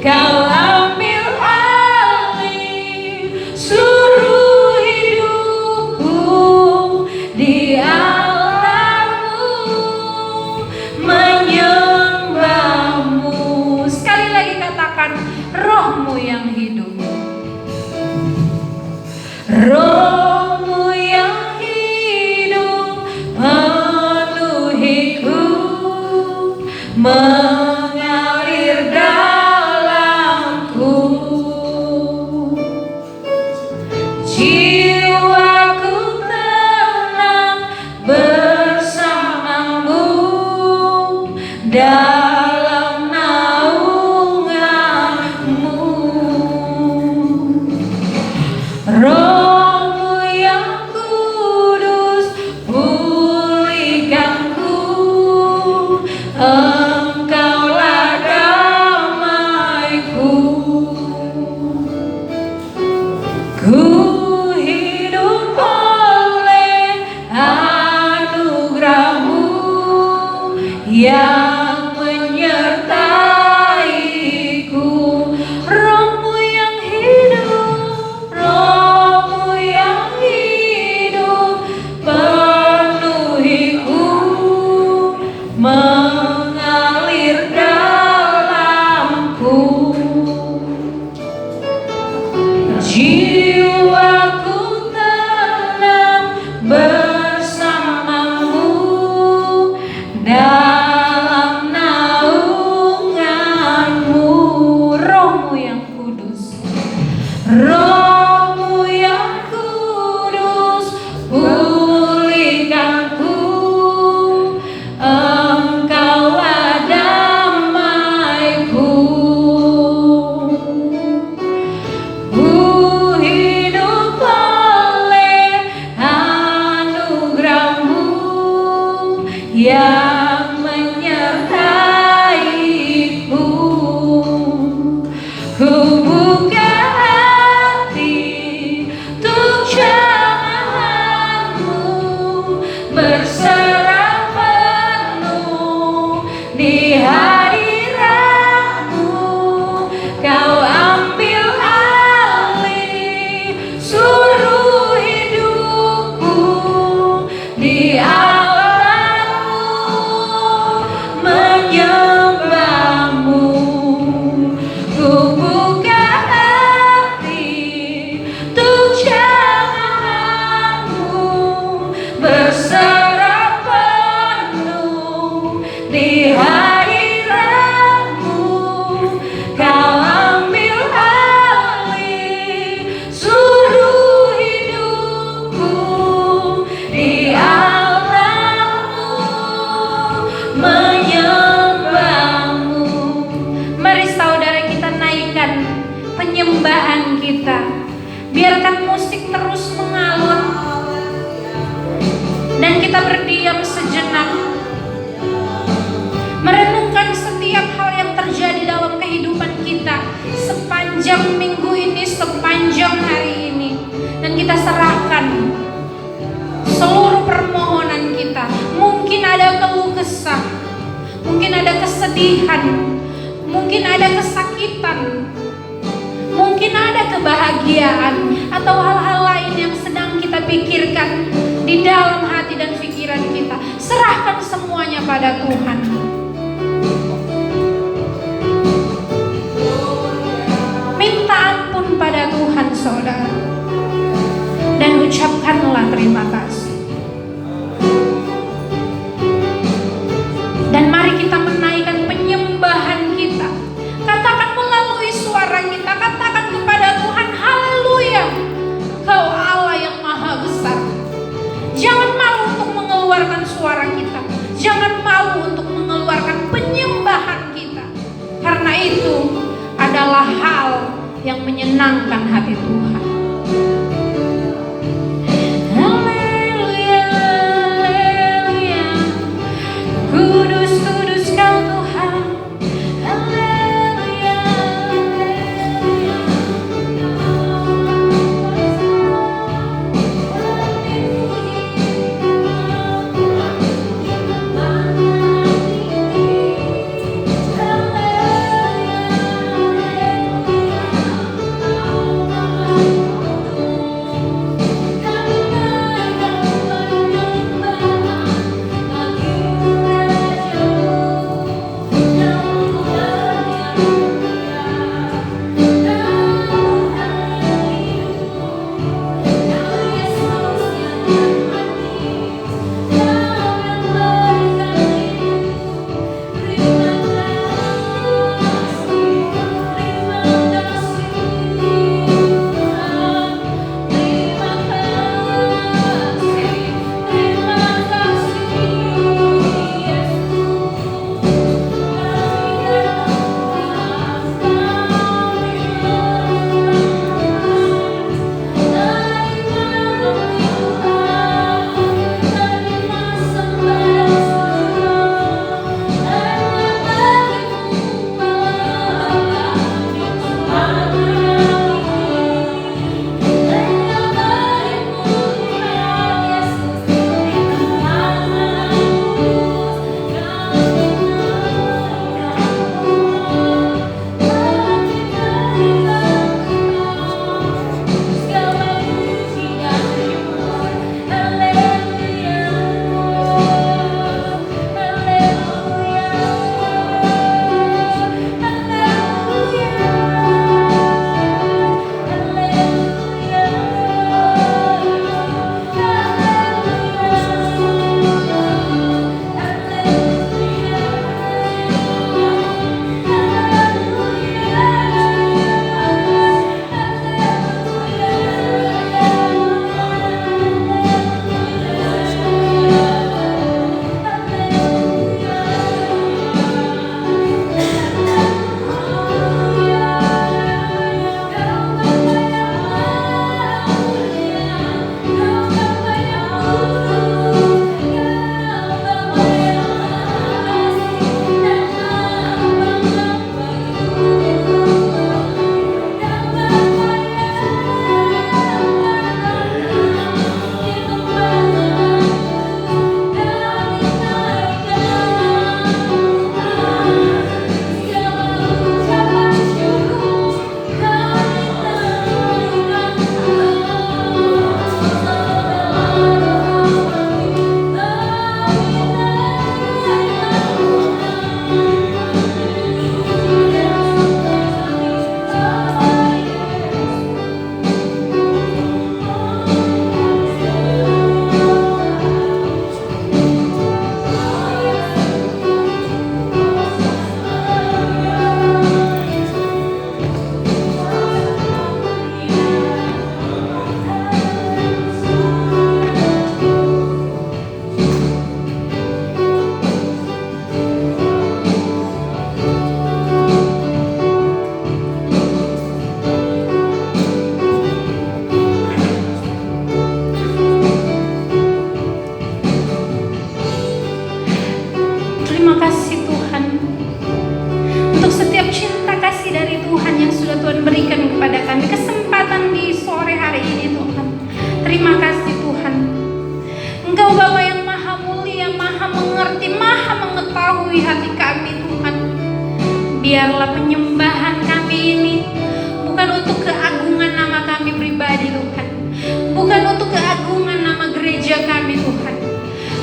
Kau ambil alih seluruh hidupku, di alammu menyembahmu. Sekali lagi katakan, rohmu yang hidup. Rohmu yang hidup penuhiku, mengalir dalamku. Jiwaku tenang bersamamu dalam naunganmu. Rohmu yang kudus pulihkanku, Engkaulah damaiku. Ku hidup oleh anugerah-Mu yang menyertaiku. Rohmu yang hidup, rohmu yang hidup penuhiku, mengalir dalamku. Jiwaku tenang bersamamu dalam naunganmu. Rohmu yang kudus, rohmu yang kudus pulihkanku, Engkaulah damaiku. Ku hidup oleh anugerah-Mu yang menyertaiku. Ku buka hati untuk jamahan-Mu, berserah penuh di hadirat-Mu. Kau ambil alih seluruh hidupku, di alammu menyembahmu. Ku buka hati untuk jamahan-Mu, berserah penuh di hadirat-Mu. Kau ambil alih seluruh hidupku, di alammu menyembahmu. Mari saudara kita naikkan penyembahan kita. Biarkan musik terus mengalun dan kita berdiam sejenak, merenungkan setiap hal yang terjadi dalam kehidupan kita sepanjang minggu ini, sepanjang hari ini, dan kita serahkan seluruh permohonan kita. Mungkin ada keluh kesah, mungkin ada kesedihan, mungkin ada kesakitan, mungkin ada kebahagiaan, atau hal-hal lain yang sedang kita pikirkan di dalam hati dan pikiran kita. Serahkan semuanya pada Tuhan. Minta ampun pada Tuhan saudara, dan ucapkanlah terima kasih. Dan mari kita menaikkan penyembahan kita. Katakan melalui suara kita, katakan kepada Tuhan, haleluya, Kau Allah yang maha besar. Jangan malu untuk mengeluarkan suara kita, jangan malu untuk mengeluarkan penyembahan kita, karena itu adalah hal yang menyenangkan hati Tuhan. Haleluya, haleluya, kudus kudus Kau Tuhan. Haleluya, haleluya. biarlah penyembahan kami ini bukan untuk keagungan nama kami pribadi Tuhan, bukan untuk keagungan nama gereja kami Tuhan,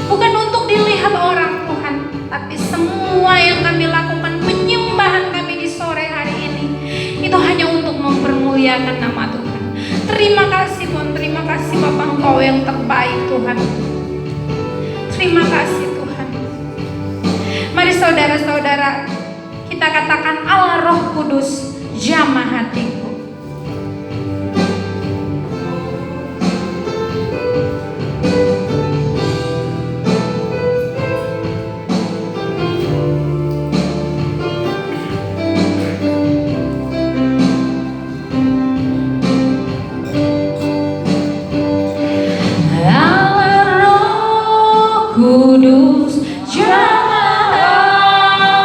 bukan untuk dilihat orang Tuhan, tapi semua yang kami lakukan, penyembahan kami di sore hari ini, itu hanya untuk mempermuliakan nama Tuhan. Terima kasih Tuhan, terima kasih Bapa, Engkau yang terbaik Tuhan. Terima kasih Tuhan. Mari saudara-saudara, kita katakan, Allah Roh Kudus, jamah hatiku. Kudus, jamah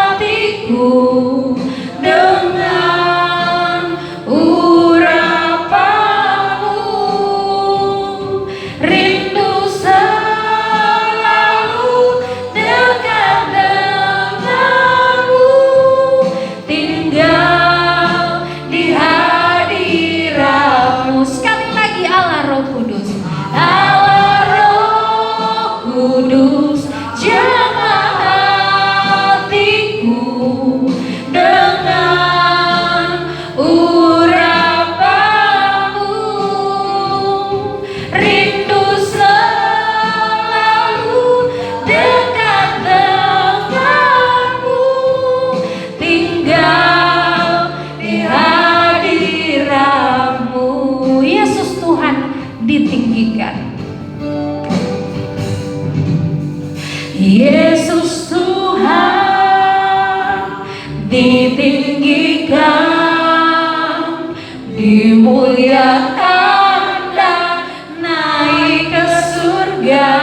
hatiku dengan urapanmu, rindu selalu dekat denganmu, tinggal di hadiratmu. Sekali lagi, Allah Roh Kudus, Allah Roh Kudus, jamah hatiku dengan urapanmu, rindu selalu dekat denganmu, tinggal di hadiratmu. Yesus Tuhan ditinggikan. Yesus Tuhan ditinggikan, dimuliakan dan naik ke surga.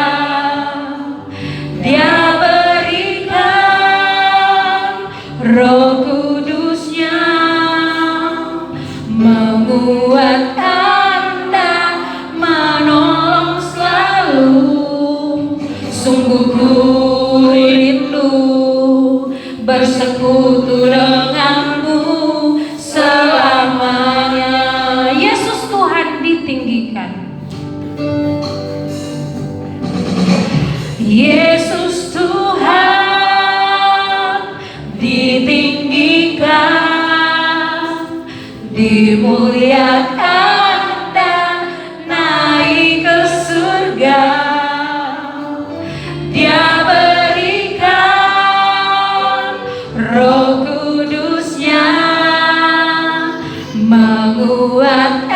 Dia berikan Roh Kudusnya, menguatkan dan menolong selalu. Sungguh ku rindu bersekutu denganmu selamanya. Yesus Tuhan ditinggikan. Yesus Tuhan ditinggikan, dimuliakan dan naik ke surga. Dia berikan Roh Kudusnya, menguatkan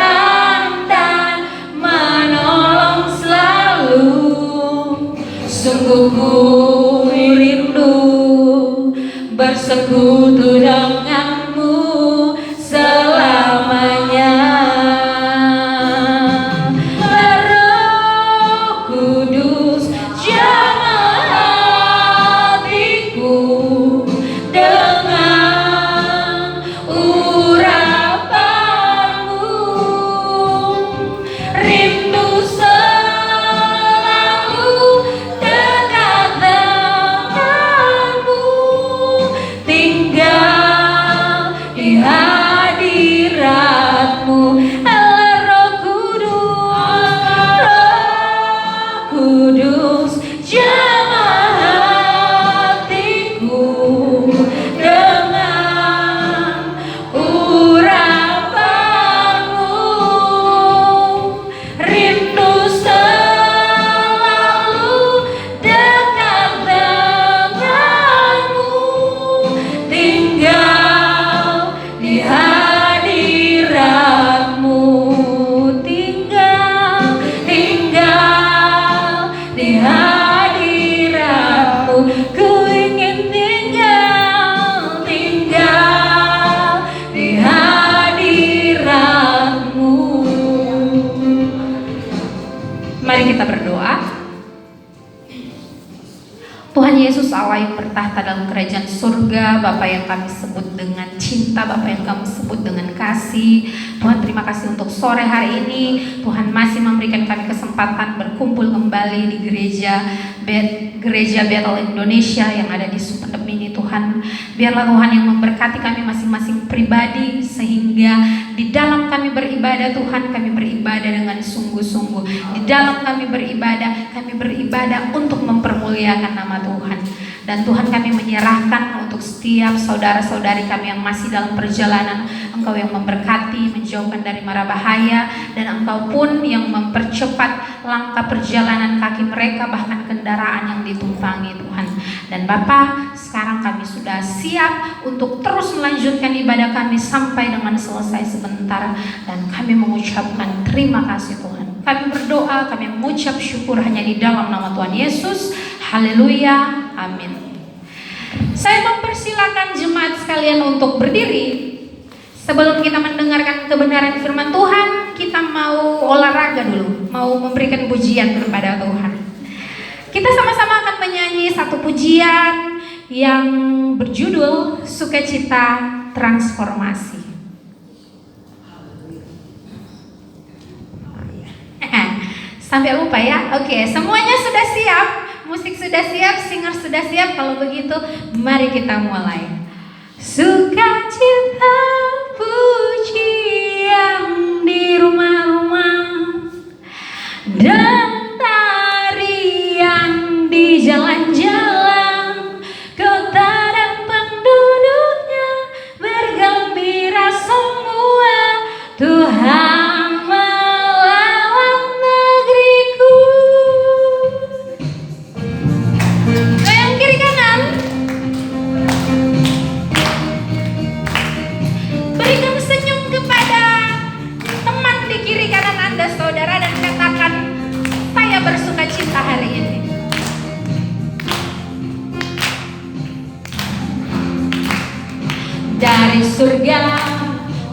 dan menolong selalu. Sungguh ku rindu bersekutu denganmu selamanya. Roh Kudus, jamah hatiku dengan urapanmu, rindu selalu dekat denganmu, tinggal di hadiratmu. Allah Roh Kudus, jamah hatiku dengan urapanmu, rindu selalu dekat denganmu, tinggal di hadiratmu, tinggal di hadiratmu. Ku ingin tinggal di hadiratmu. Mari kita berdoa. Tuhan Yesus, Allah yang bertahta dalam kerajaan surga, Bapa yang kami sebut dengan cinta, Bapa yang kami sebut dengan kasih. Tuhan, terima kasih untuk sore hari ini. Tuhan masih memberikan kami kesempatan berkumpul kembali di gereja Gereja Bethel Indonesia yang ada di Sumeneb ini Tuhan. Biarlah Tuhan yang memberkati kami masing-masing pribadi, sehingga di dalam kami beribadah Tuhan, kami beribadah dengan sungguh-sungguh. Di dalam kami beribadah untuk mempermuliakan nama Tuhan. Dan Tuhan, kami menyerahkan untuk setiap saudara-saudari kami yang masih dalam perjalanan. Engkau yang memberkati, menjauhkan dari mara bahaya, dan Engkau pun yang mempercepat langkah perjalanan kaki mereka, bahkan kendaraan yang ditumpangi Tuhan. Dan Bapa, sekarang kami sudah siap untuk terus melanjutkan ibadah kami sampai dengan selesai sebentar. Dan kami mengucapkan terima kasih Tuhan. Kami berdoa, kami mengucap syukur hanya di dalam nama Tuhan Yesus. Haleluya, amin. Saya mempersilakan jemaat sekalian untuk berdiri. Sebelum kita mendengarkan kebenaran firman Tuhan, kita mau olahraga dulu, mau memberikan pujian kepada Tuhan. Kita sama-sama akan menyanyi satu pujian yang berjudul Sukacita Transformasi. Sampai lupa ya. Oke, semuanya sudah siap, musik sudah siap, singer sudah siap. Kalau begitu, mari kita mulai. Sukacita pujian di rumah-rumah dan tarian di jalan-jalan, kota dan penduduknya bergembira semua. Tuhan melawan negeriku. Goyang kiri kanan. Berikan senyum kepada teman di kiri kanan Anda, saudara, dan katakan, saya bersuka cita hari ini. Dari surga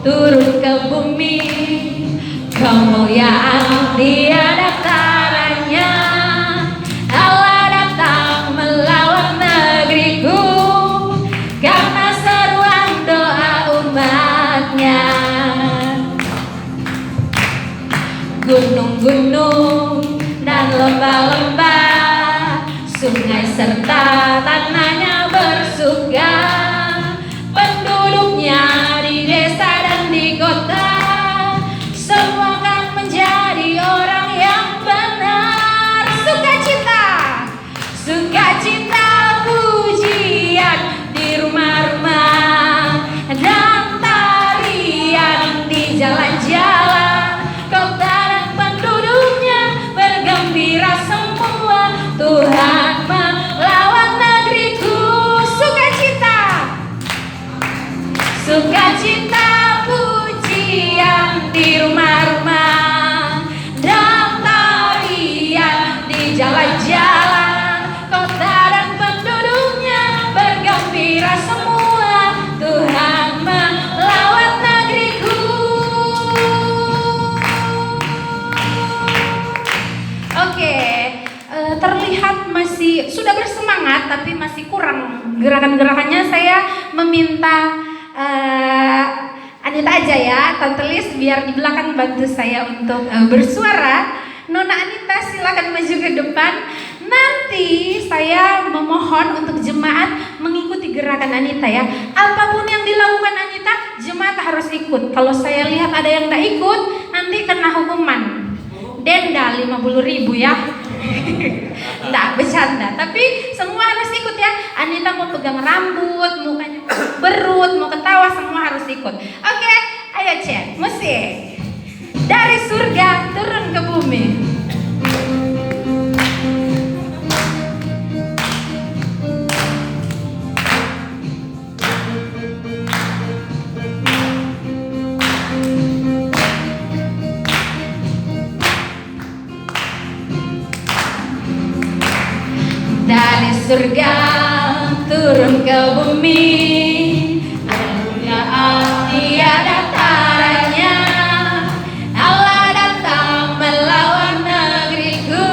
turun ke bumi, kemuliaan tiada taranya. Allah datang melawan negeriku karena seruan doa umatnya. Gunung-gunung dan lembah-lembah, sungai serta tanahnya bersuka. Penduduknya di desa dan di kota, semua akan menjadi orang yang benar. Sukacita, sukacita pujian di rumah-rumah dan tarian di jalan-jalan, kota dan penduduknya bergembira semua. Tuhan melawan negeriku. Sukacita, sukacita pujian di rumah-rumah dan tarian di jalan-jalan, kota dan penduduknya bergembira semua. Tuhan melawan negeriku. Oke, terlihat masih sudah bersemangat, tapi masih kurang gerakan-gerakannya. Saya meminta Anita aja ya, Tante Lis biar di belakang bantu saya untuk bersuara. Nona Anita silakan maju ke depan. Nanti saya memohon untuk jemaat mengikuti gerakan Anita ya. Apapun yang dilakukan Anita, jemaat harus ikut. Kalau saya lihat ada yang tidak ikut, nanti kena hukuman. Denda 50.000 ya. Nggak bercanda, tapi semua harus ikut ya. Anita mau pegang rambut, mukanya berut, mau ketawa, semua harus ikut. Oke, ayo cek musik. Dari surga turun ke bumi. Dari surga turun ke bumi, kemuliaan tiada taranya. Allah datang melawan negeriku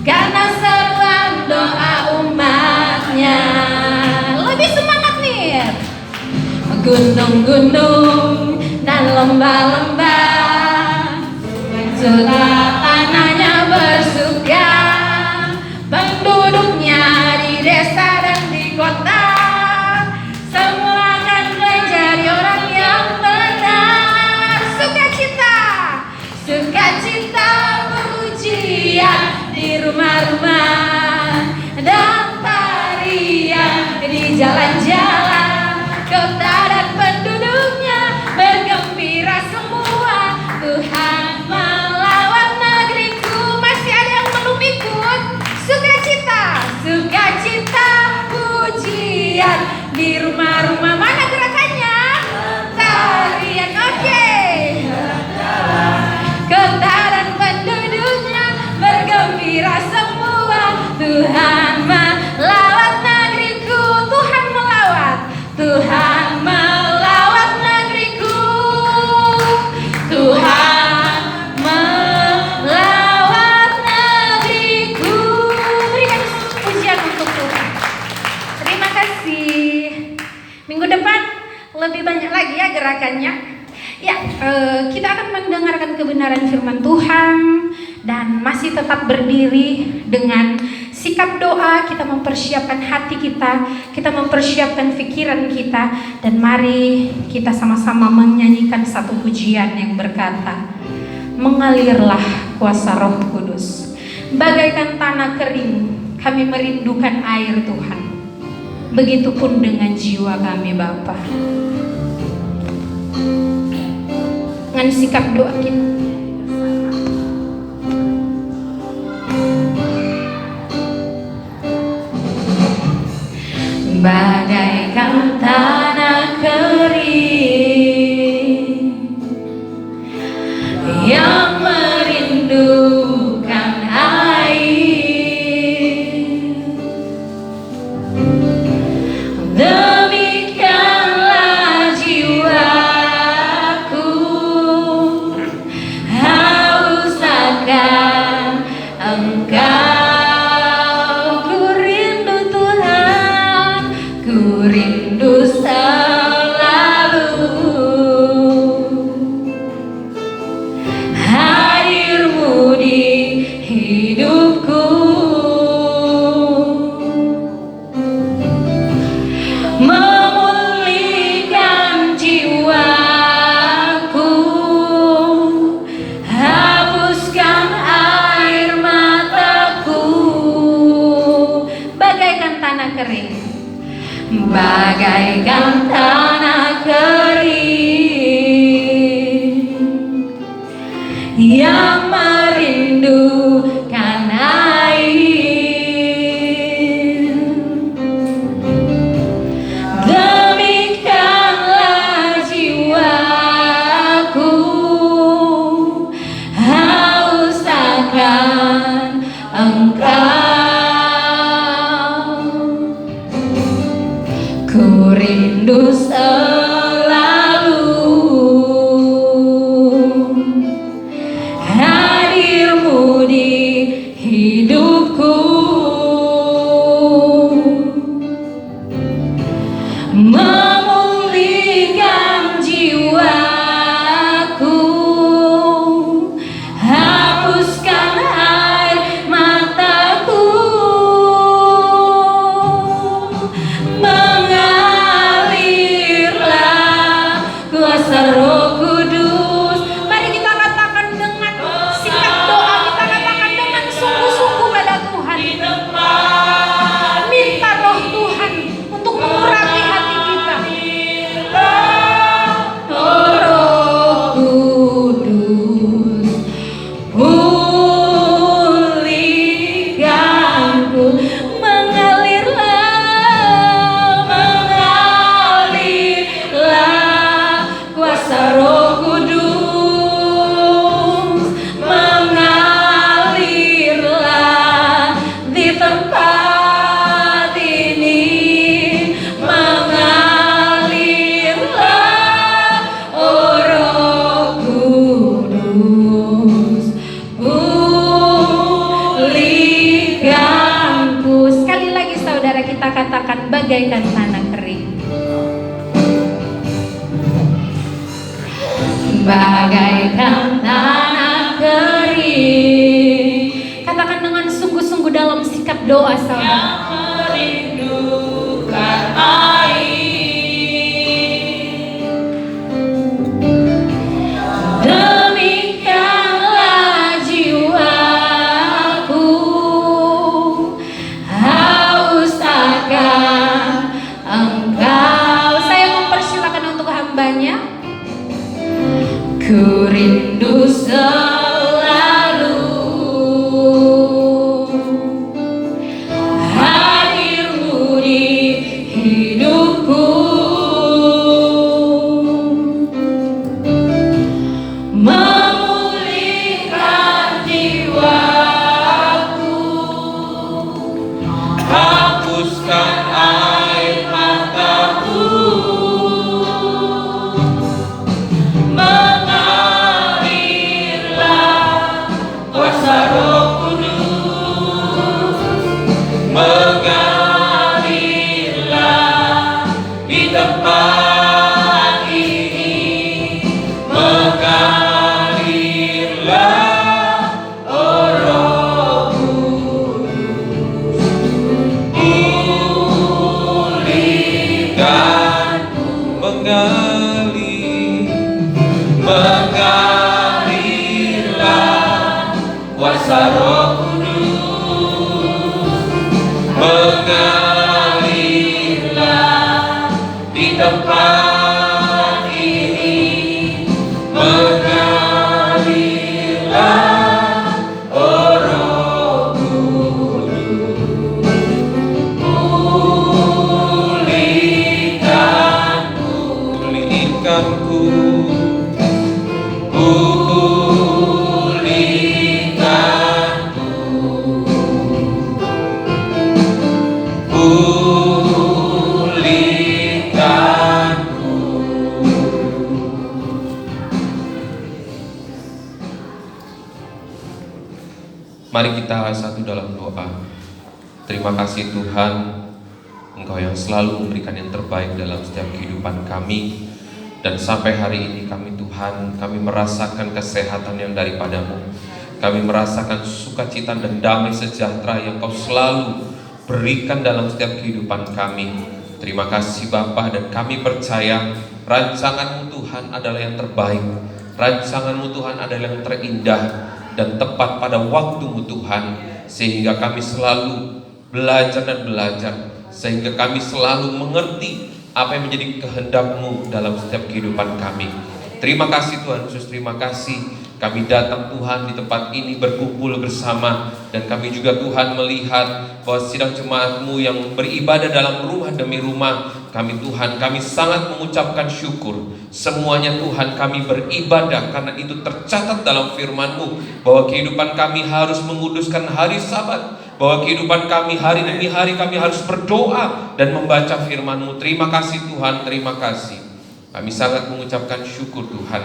karena seruan doa umatnya. Lebih semangat nih. Gunung-gunung dan lembah-lembah, serta tanahnya bersuka. banyak lagi ya gerakannya. Ya, kita akan mendengarkan kebenaran firman Tuhan dan masih tetap berdiri dengan sikap doa. Kita mempersiapkan hati kita mempersiapkan pikiran kita, dan mari kita sama-sama menyanyikan satu pujian yang berkata, mengalirlah kuasa Roh Kudus. Bagaikan tanah kering, kami merindukan air Tuhan. Begitupun dengan jiwa kami Bapa. Dengan sikap doa kita, bagaikan tanah kering yang merindukan air, demikianlah jiwaku haus akan Engkau. Ku rindu Tuhan, ku rindu selalu hadir-Mu di hidupku, memulihkan jiwaku, hapuskan air mataku. Bagaikan tanah kering, bagaikan tanah kering yang merindukan air, demikianlah jiwaku haus akan Engkau. Ku rindu selalu hadir-Mu di hidupku, memulihkan jiwaku, hapuskan air mataku, mengalirlah kuasa Roh Kudus. mari kita katakan dengan sikap doa, kita katakan dengan sungguh-sungguh pada Tuhan. Minta Roh Tuhan untuk mengurapi hati kita. Oh Roh Kudus, pulihkanku, mengalirlah kuasa Roh Kudus, mengalirlah di tempat ini, mengalirlah, oh Roh Kudus, pulihkanku. Sekali lagi saudara, kita katakan bagaikan tanah kering, bagaikan tanah kering. Katakan dengan sungguh-sungguh dalam sikap doa saudara. Merindukan air, demikianlah jiwaku haus akan Engkau. Saya mempersilakan untuk hambanya. Ku rindu selalu hadir-Mu di hidupku, memulihkan jiwaku, hapuskan air mataku, mengalirlah Mengalirlah kuasa Roh Kudus, mengalirlah di tempat ini, mengalirlah oh Roh Kudus, pulihkanku, Mari kita satu dalam doa. Terima kasih Tuhan, Engkau yang selalu memberikan yang terbaik dalam setiap kehidupan kami. Dan sampai hari ini kami Tuhan, kami merasakan kesehatan yang daripadamu. Kami merasakan sukacita dan damai sejahtera yang Kau selalu berikan dalam setiap kehidupan kami. Terima kasih Bapa, dan kami percaya rancangan-Mu Tuhan adalah yang terbaik. Rancangan-Mu Tuhan adalah yang terindah dan tepat pada waktu-Mu Tuhan, sehingga kami selalu belajar dan belajar, sehingga kami selalu mengerti apa yang menjadi kehendak-Mu dalam setiap kehidupan kami. Terima kasih Tuhan Yesus, terima kasih kami datang Tuhan di tempat ini berkumpul bersama, dan kami juga Tuhan melihat bahwa sidang jemaat-Mu yang beribadah dalam rumah demi rumah. Kami Tuhan, kami sangat mengucapkan syukur. Semuanya Tuhan kami beribadah karena itu tercatat dalam firman-Mu bahwa kehidupan kami harus menguduskan hari Sabat, bahwa kehidupan kami hari demi hari kami harus berdoa dan membaca firman-Mu. Terima kasih Tuhan, terima kasih. Kami sangat mengucapkan syukur Tuhan,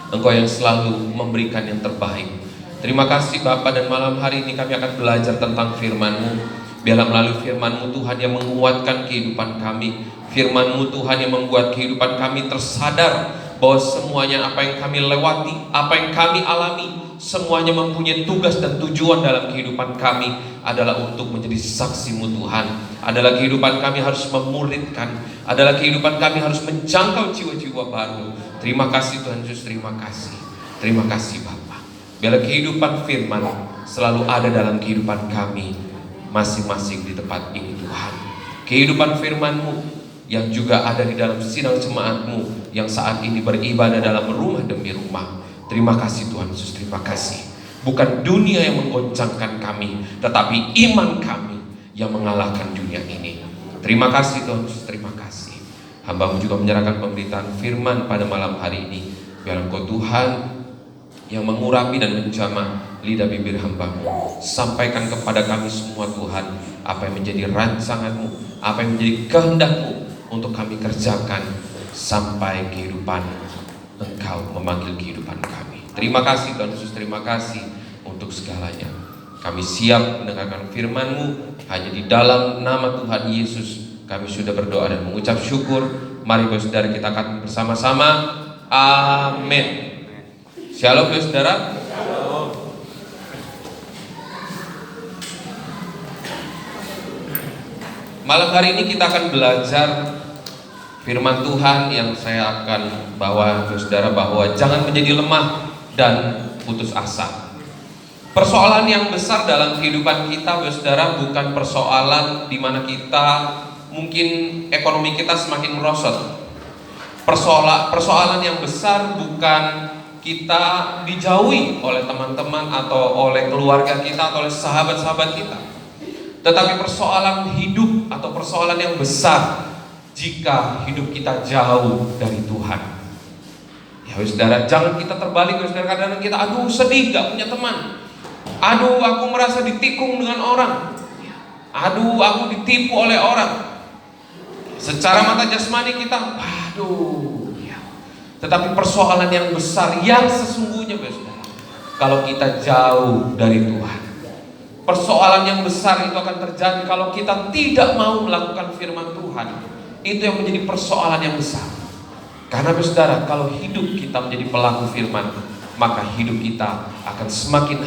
Engkau yang selalu memberikan yang terbaik. Terima kasih Bapa, dan malam hari ini kami akan belajar tentang firman-Mu. Biarlah melalui firman-Mu Tuhan yang menguatkan kehidupan kami, firman-Mu Tuhan yang membuat kehidupan kami tersadar bahwa semuanya apa yang kami lewati, apa yang kami alami, semuanya mempunyai tugas dan tujuan dalam kehidupan kami adalah untuk menjadi saksi-Mu Tuhan. Adalah kehidupan kami harus memuridkan, adalah kehidupan kami harus menjangkau jiwa-jiwa baru. Terima kasih Tuhan Yesus, terima kasih. Terima kasih Bapa. Biarlah kehidupan firman selalu ada dalam kehidupan kami masing-masing di tempat ini Tuhan. Kehidupan firman-Mu yang juga ada di dalam sidang jemaat-Mu yang saat ini beribadah dalam rumah demi rumah. Terima kasih Tuhan Yesus, terima kasih. Bukan dunia yang menggoncangkan kami, tetapi iman kami yang mengalahkan dunia ini. Terima kasih Tuhan Yesus, terima kasih. Hamba-Mu juga menyerahkan pemberitaan firman pada malam hari ini. Biar Engkau Tuhan yang mengurapi dan menjamah lidah bibir hamba-Mu. Sampaikan kepada kami semua Tuhan apa yang menjadi rancangan-Mu, apa yang menjadi kehendak-Mu untuk kami kerjakan sampai kehidupan Engkau memanggil kehidupan kami. Terima kasih Tuhan Yesus, terima kasih untuk segalanya. Kami siap mendengarkan firman-Mu. Hanya di dalam nama Tuhan Yesus kami sudah berdoa dan mengucap syukur. Mari saudara kita akan bersama-sama. Amin. Shalom saudara. Malam hari ini kita akan belajar firman Tuhan yang saya akan bawa ke saudara, bahwa jangan menjadi lemah dan putus asa. Persoalan yang besar dalam kehidupan kita, saudara, bukan persoalan di mana kita mungkin ekonomi kita semakin merosot. Persoalan yang besar bukan kita dijauhi oleh teman-teman atau oleh keluarga kita atau oleh sahabat-sahabat kita, tetapi persoalan hidup atau persoalan yang besar jika hidup kita jauh dari Tuhan. Ya saudara, jangan kita terbalik saudara. Kadang-kadang kita aduh sedih gak punya teman, aduh aku merasa ditikung dengan orang, aduh aku ditipu oleh orang. Secara mata jasmani kita aduh ya. Tetapi persoalan yang besar yang sesungguhnya saudara, kalau kita jauh dari Tuhan, persoalan yang besar itu akan terjadi kalau kita tidak mau melakukan firman Tuhan. Itu yang menjadi persoalan yang besar. Karena saudara, kalau hidup kita menjadi pelaku firman, maka hidup kita akan semakin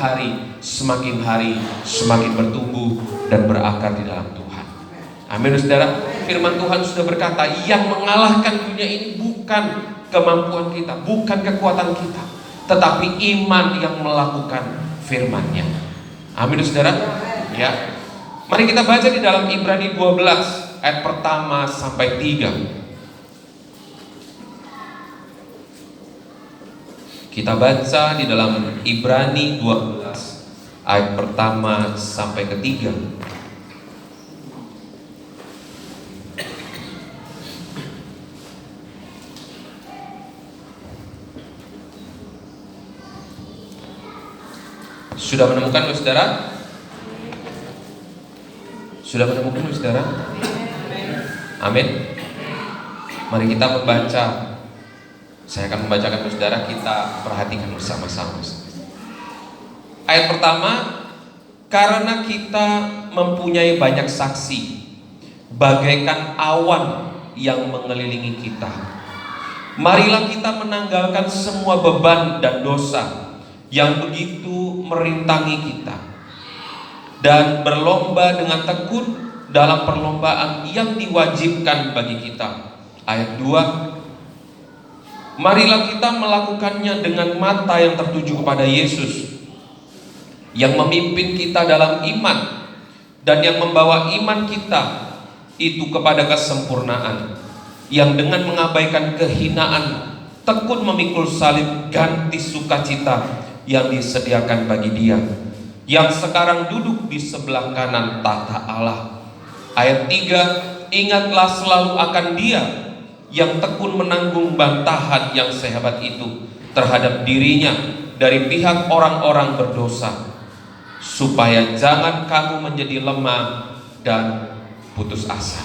hari semakin bertumbuh dan berakar di dalam Tuhan. Amin saudara. Firman Tuhan sudah berkata, yang mengalahkan dunia ini bukan bukan kemampuan kita, bukan kekuatan kita, tetapi iman yang melakukan firman-Nya. Amin, saudara. Ya. Mari kita baca di dalam Ibrani 12 ayat pertama sampai 3. Kita baca di dalam Ibrani 12 ayat pertama sampai ketiga. Sudah menemukan, saudara? Sudah menemukan, saudara? Amin. Mari kita membaca. Saya akan membacakan, saudara, kita perhatikan bersama-sama. Ayat pertama, karena kita mempunyai banyak saksi, bagaikan awan yang mengelilingi kita, marilah kita menanggalkan semua beban dan dosa yang begitu merintangi kita, dan berlomba dengan tekun dalam perlombaan yang diwajibkan bagi kita. Ayat 2, marilah kita melakukannya dengan mata yang tertuju kepada Yesus, yang memimpin kita dalam iman dan yang membawa iman kita itu kepada kesempurnaan, yang dengan mengabaikan kehinaan tekun memikul salib ganti sukacita yang disediakan bagi Dia yang sekarang duduk di sebelah kanan tahta Allah. Ayat 3, ingatlah selalu akan Dia yang tekun menanggung bantahan yang sehebat itu terhadap dirinya dari pihak orang-orang berdosa, supaya jangan kamu menjadi lemah dan putus asa.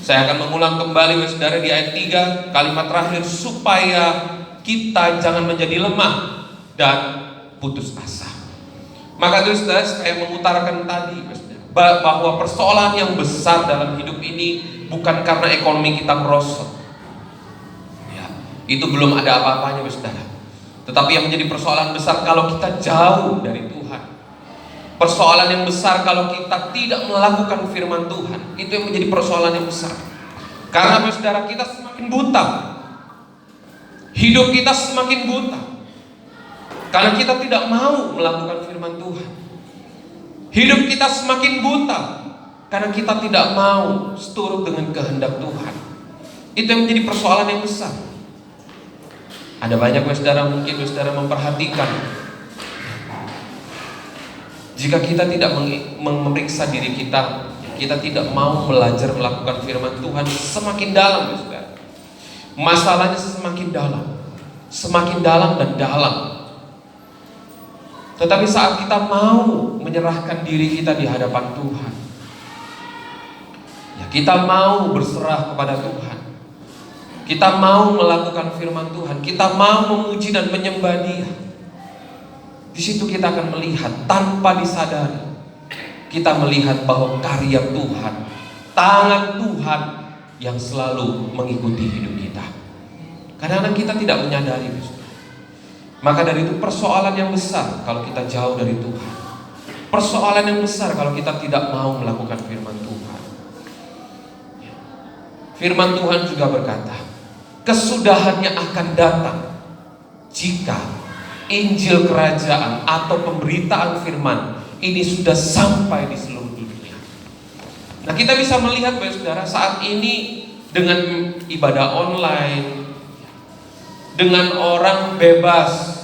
Saya akan mengulang kembali, saudara, di ayat 3, kalimat terakhir, supaya kita jangan menjadi lemah dan putus asa. Maka itu, saudara, saya mengutarakan tadi bahwa persoalan yang besar dalam hidup ini bukan karena ekonomi kita merosot, ya, itu belum ada apa-apanya, saudara. Tetapi yang menjadi persoalan besar kalau kita jauh dari Tuhan. Persoalan yang besar kalau kita tidak melakukan firman Tuhan. Itu yang menjadi persoalan yang besar. Karena, saudara, kita semakin buta, hidup kita semakin buta, karena kita tidak mau melakukan firman Tuhan. Hidup kita semakin buta karena kita tidak mau seturut dengan kehendak Tuhan. Itu yang menjadi persoalan yang besar. Ada banyak, saudara, mungkin saudara memperhatikan, jika kita tidak memeriksa diri kita, kita tidak mau belajar melakukan firman Tuhan semakin dalam, saudara. Masalahnya semakin dalam dan dalam. Tetapi saat kita mau menyerahkan diri kita di hadapan Tuhan, ya, kita mau berserah kepada Tuhan, kita mau melakukan firman Tuhan, kita mau memuji dan menyembah Dia, di situ kita akan melihat tanpa disadari, kita melihat bahwa karya Tuhan, tangan Tuhan yang selalu mengikuti hidup kita. Kadang-kadang kita tidak menyadari. Maka dari itu persoalan yang besar kalau kita jauh dari Tuhan. Persoalan yang besar kalau kita tidak mau melakukan firman Tuhan. Firman Tuhan juga berkata, kesudahannya akan datang jika Injil kerajaan atau pemberitaan firman ini sudah sampai di seluruh dunia. Nah, kita bisa melihat, saudara, saat ini dengan ibadah online, dengan orang bebas,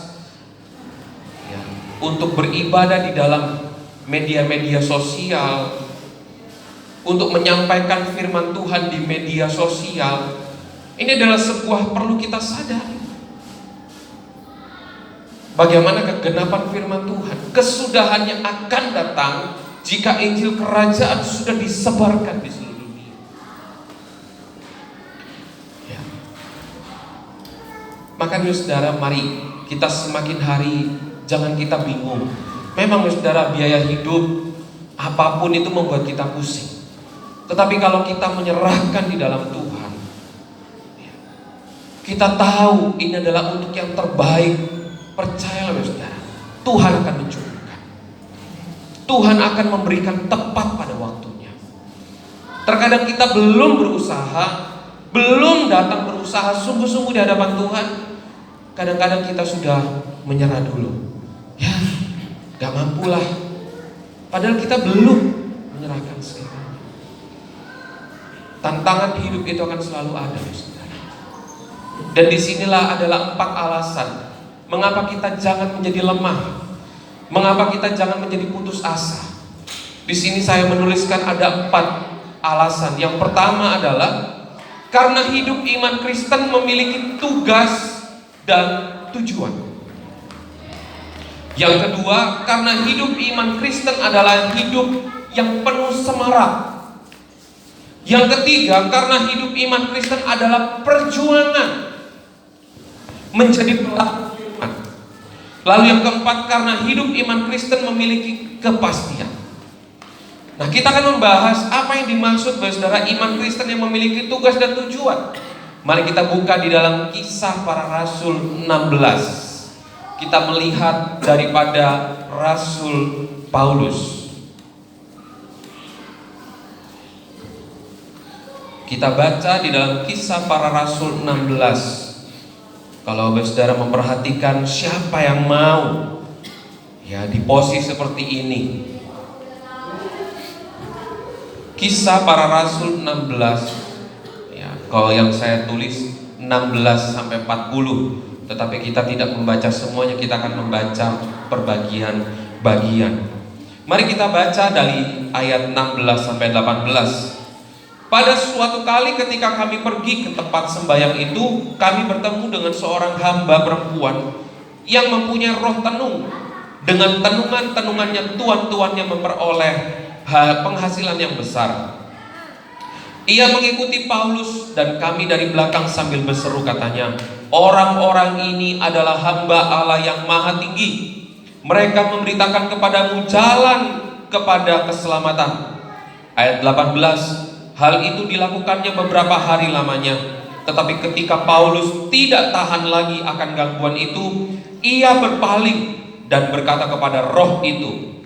ya, untuk beribadah di dalam media-media sosial, untuk menyampaikan firman Tuhan di media sosial, ini adalah sebuah perlu kita sadari. Bagaimana kegenapan firman Tuhan? Kesudahannya akan datang jika Injil kerajaan sudah disebarkan di seluruh dunia. Ya. Maka, saudara, mari kita semakin hari jangan kita bingung. Memang, saudara, biaya hidup apapun itu membuat kita pusing. Tetapi kalau kita menyerahkan di dalam Tuhan, kita tahu ini adalah untuk yang terbaik. Percayalah, saudara, Tuhan akan mencukupkan. Tuhan akan memberikan tepat pada waktunya. Terkadang kita belum berusaha, belum datang berusaha sungguh-sungguh di hadapan Tuhan, kadang-kadang kita sudah menyerah dulu. Ya, gak mampu lah. Padahal kita belum menyerahkan segalanya. Tantangan hidup itu akan selalu ada, saudara. Dan disinilah adalah 4 alasan mengapa kita jangan menjadi lemah, mengapa kita jangan menjadi putus asa. Di sini saya menuliskan ada 4 alasan. Yang pertama adalah karena hidup iman Kristen memiliki tugas dan tujuan. Yang kedua, karena hidup iman Kristen adalah hidup yang penuh semarak. Yang ketiga, karena hidup iman Kristen adalah perjuangan menjadi pelaku iman. Lalu yang keempat, karena hidup iman Kristen memiliki kepastian. Nah, kita akan membahas apa yang dimaksud, saudara, iman Kristen yang memiliki tugas dan tujuan. Mari kita buka di dalam Kisah Para Rasul 16. Kita melihat daripada Rasul Paulus. Kita baca di dalam Kisah Para Rasul 16. Kalau saudara memperhatikan siapa yang mau ya di posisi seperti ini. Kisah Para Rasul 16. Ya, kalau yang saya tulis 16 sampai 40, tetapi kita tidak membaca semuanya, kita akan membaca perbagian-bagian. Mari kita baca dari ayat 16 sampai 18. Pada suatu kali ketika kami pergi ke tempat sembahyang itu, kami bertemu dengan seorang hamba perempuan yang mempunyai roh tenung. Dengan tenungan-tenungannya tuan-tuannya memperoleh penghasilan yang besar. Ia mengikuti Paulus dan kami dari belakang sambil berseru, katanya, orang-orang ini adalah hamba Allah yang maha tinggi. Mereka memberitakan kepadamu jalan kepada keselamatan. Ayat 18. Hal itu dilakukannya beberapa hari lamanya. Tetapi ketika Paulus tidak tahan lagi akan gangguan itu, ia berpaling dan berkata kepada roh itu,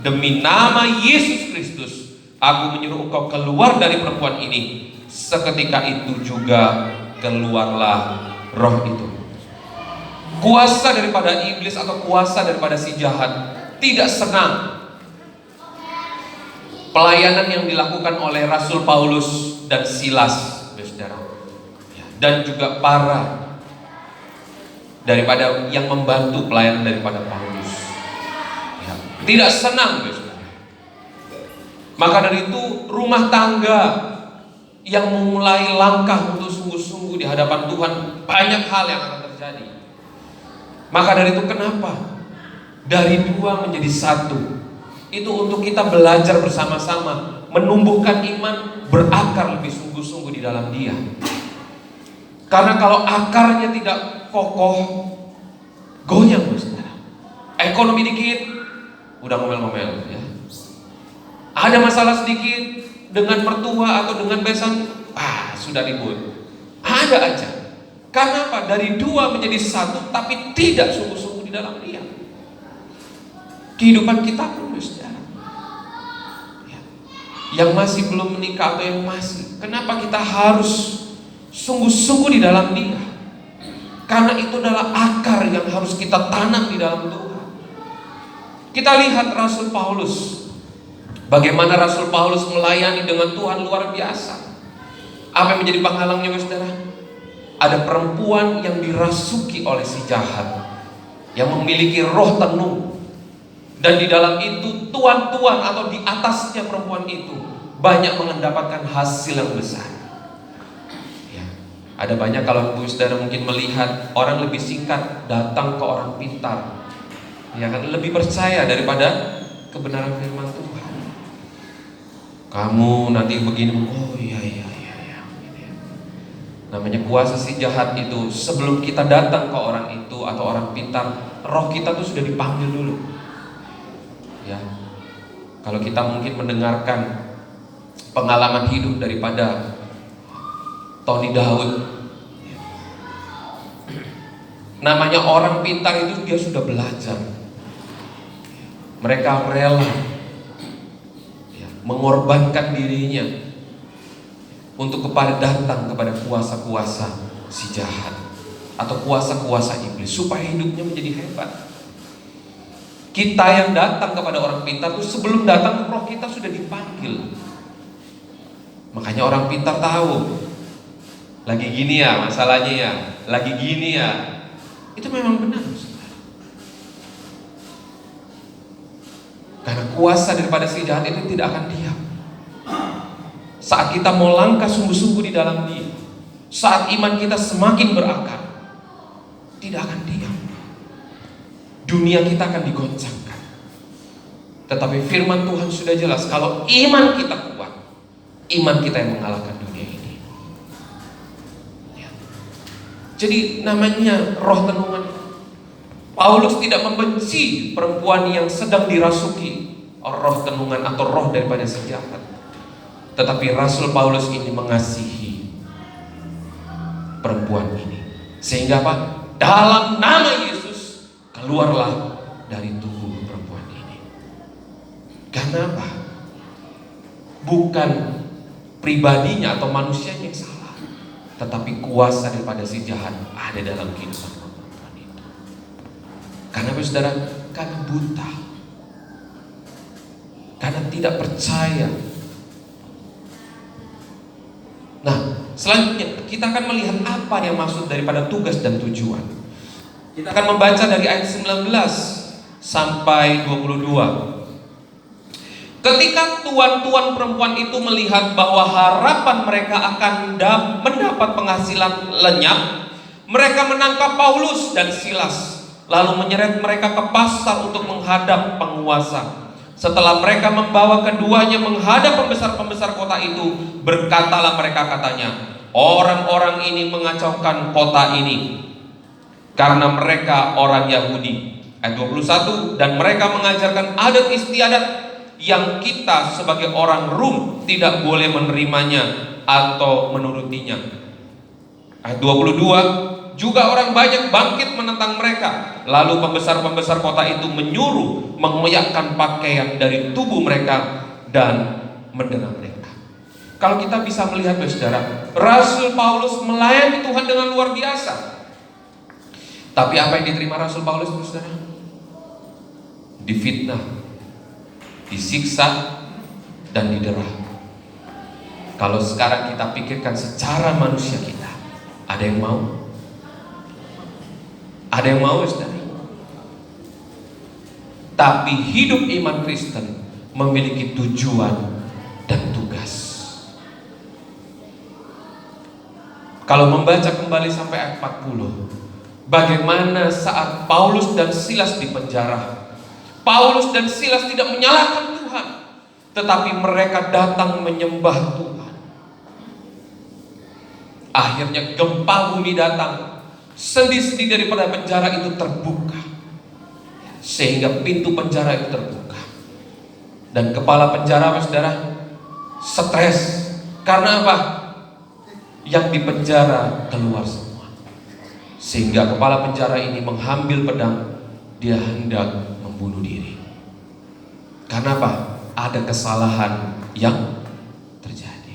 demi nama Yesus Kristus, aku menyuruh engkau keluar dari perempuan ini. Seketika itu juga keluarlah roh itu. Kuasa daripada iblis atau kuasa daripada si jahat tidak senang pelayanan yang dilakukan oleh Rasul Paulus dan Silas, saudara, dan juga para daripada yang membantu pelayanan daripada Paulus, ya, tidak senang, saudara. Maka dari itu rumah tangga yang memulai langkah untuk sungguh-sungguh di hadapan Tuhan, banyak hal yang akan terjadi. Maka dari itu kenapa dari 2 menjadi 1? Itu untuk kita belajar bersama-sama, menumbuhkan iman, berakar lebih sungguh-sungguh di dalam Dia. Karena kalau akarnya tidak kokoh, goyang, saudara. Ekonomi dikit, udah ngomel-ngomel, ya. Ada masalah sedikit dengan mertua atau dengan besan, sudah ribut. Ada aja. Karena apa? Dari 2 menjadi 1, tapi tidak sungguh-sungguh di dalam Dia. Kehidupan kita pun, saudara, ya, yang masih belum menikah atau yang masih, kenapa kita harus sungguh-sungguh di dalam Dia? Karena itu adalah akar yang harus kita tanam di dalam Tuhan. Kita lihat Rasul Paulus, bagaimana Rasul Paulus melayani dengan Tuhan luar biasa. Apa yang menjadi penghalangnya, saudara? Ada perempuan yang dirasuki oleh si jahat, yang memiliki roh tenung. Dan di dalam itu tuan-tuan atau di atasnya perempuan itu banyak mendapatkan hasil yang besar. Ya, ada banyak, kalau saudara mungkin melihat orang lebih singkat datang ke orang pintar, ya kan, lebih percaya daripada kebenaran firman Tuhan. Kamu nanti begini, oh iya. Namanya kuasa si jahat itu. Sebelum kita datang ke orang itu atau orang pintar, roh kita tuh sudah dipanggil dulu. Ya, kalau kita mungkin mendengarkan pengalaman hidup daripada Tony Daud, namanya orang pintar itu dia sudah belajar. Mereka rela mengorbankan dirinya untuk datang kepada kuasa-kuasa si jahat atau kuasa-kuasa iblis supaya hidupnya menjadi hebat. Kita yang datang kepada orang pintar itu sebelum datang roh kita sudah dipanggil. Makanya orang pintar tahu lagi gini ya masalahnya ya, lagi gini ya. Itu memang benar. Karena kuasa daripada si jahat itu tidak akan diam. Saat kita mau langkah sungguh-sungguh di dalam Dia, saat iman kita semakin berakar, tidak akan diam. Dunia kita akan digoncangkan. Tetapi firman Tuhan sudah jelas, kalau iman kita kuat, iman kita yang mengalahkan dunia ini. Ya. Jadi namanya roh tenungan. Paulus tidak membenci perempuan yang sedang dirasuki roh tenungan atau roh daripada si jahat. Tetapi Rasul Paulus ini mengasihi perempuan ini. Sehingga apa? Dalam nama Yesus keluarlah dari tubuh perempuan ini. Karena apa? Bukan pribadinya atau manusianya yang salah, tetapi kuasa daripada si jahat ada dalam kehidupan perempuan itu. Karena apa saudara? Karena buta, karena tidak percaya. Nah, selanjutnya kita akan melihat apa yang maksud daripada tugas dan tujuan. Kita akan membaca dari ayat 19 sampai 22. Ketika tuan-tuan perempuan itu melihat bahwa harapan mereka akan mendapat penghasilan lenyap, mereka menangkap Paulus dan Silas, lalu menyeret mereka ke pasar untuk menghadap penguasa. Setelah mereka membawa keduanya menghadap pembesar-pembesar kota itu, berkatalah mereka katanya, orang-orang ini mengacaukan kota ini karena mereka orang Yahudi. Ayat 21, dan mereka mengajarkan adat istiadat yang kita sebagai orang Rum tidak boleh menerimanya atau menurutinya. Ayat 22, juga orang banyak bangkit menentang mereka. Lalu pembesar-pembesar kota itu menyuruh mengoyakkan pakaian dari tubuh mereka dan mendera mereka. Kalau kita bisa melihat saudara, Rasul Paulus melayani Tuhan dengan luar biasa. Tapi apa yang diterima Rasul Paulus saudara? Difitnah, disiksa, dan didera. Kalau sekarang kita pikirkan secara manusia kita, ada yang mau? Ada yang mau saudara? Tapi hidup iman Kristen memiliki tujuan dan tugas. Kalau membaca kembali sampai ayat 40, bagaimana saat Paulus dan Silas di penjara, Paulus dan Silas tidak menyalahkan Tuhan, tetapi mereka datang menyembah Tuhan. Akhirnya gempa bumi datang, sendi-sendi daripada penjara itu terbuka, sehingga pintu penjara itu terbuka. Dan kepala penjara saudara stres. Karena apa? Yang di penjara keluar semua. Sehingga kepala penjara ini mengambil pedang, dia hendak membunuh diri. Karena apa? Ada kesalahan yang terjadi.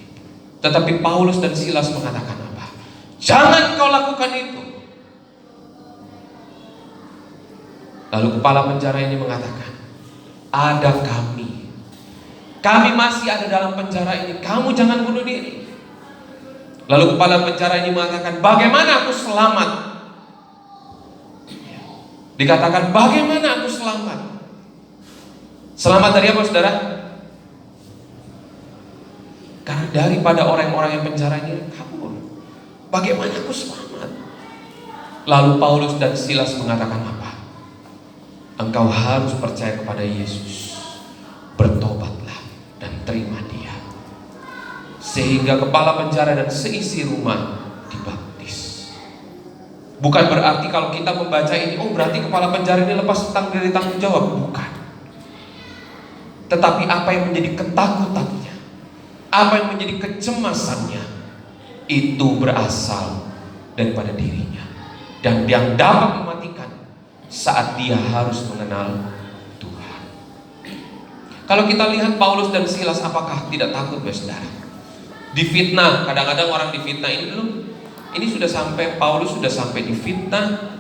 Tetapi Paulus dan Silas mengatakan apa? Jangan kau lakukan itu. Lalu kepala penjara ini mengatakan, ada kami masih ada dalam penjara ini, kamu jangan bunuh diri. Lalu kepala penjara ini mengatakan, bagaimana aku selamat? Dikatakan, bagaimana aku selamat? Selamat dari apa saudara? Karena daripada orang-orang yang penjara ini kabur. Bagaimana aku selamat? Lalu Paulus dan Silas mengatakan apa? Engkau harus percaya kepada Yesus, bertobatlah dan terima Dia, sehingga kepala penjara dan seisi rumah dibaptis. Bukan berarti kalau kita membaca ini, oh berarti kepala penjara ini lepas dari tanggung jawab. Bukan. Tetapi apa yang menjadi ketakutannya, apa yang menjadi kecemasannya, itu berasal daripada dirinya, dan yang dapat mematikan saat dia harus mengenal Tuhan. Kalau kita lihat Paulus dan Silas, apakah tidak takut saudara? Difitnah, kadang-kadang orang difitnah ini belum. Ini sudah sampai, Paulus sudah sampai difitnah,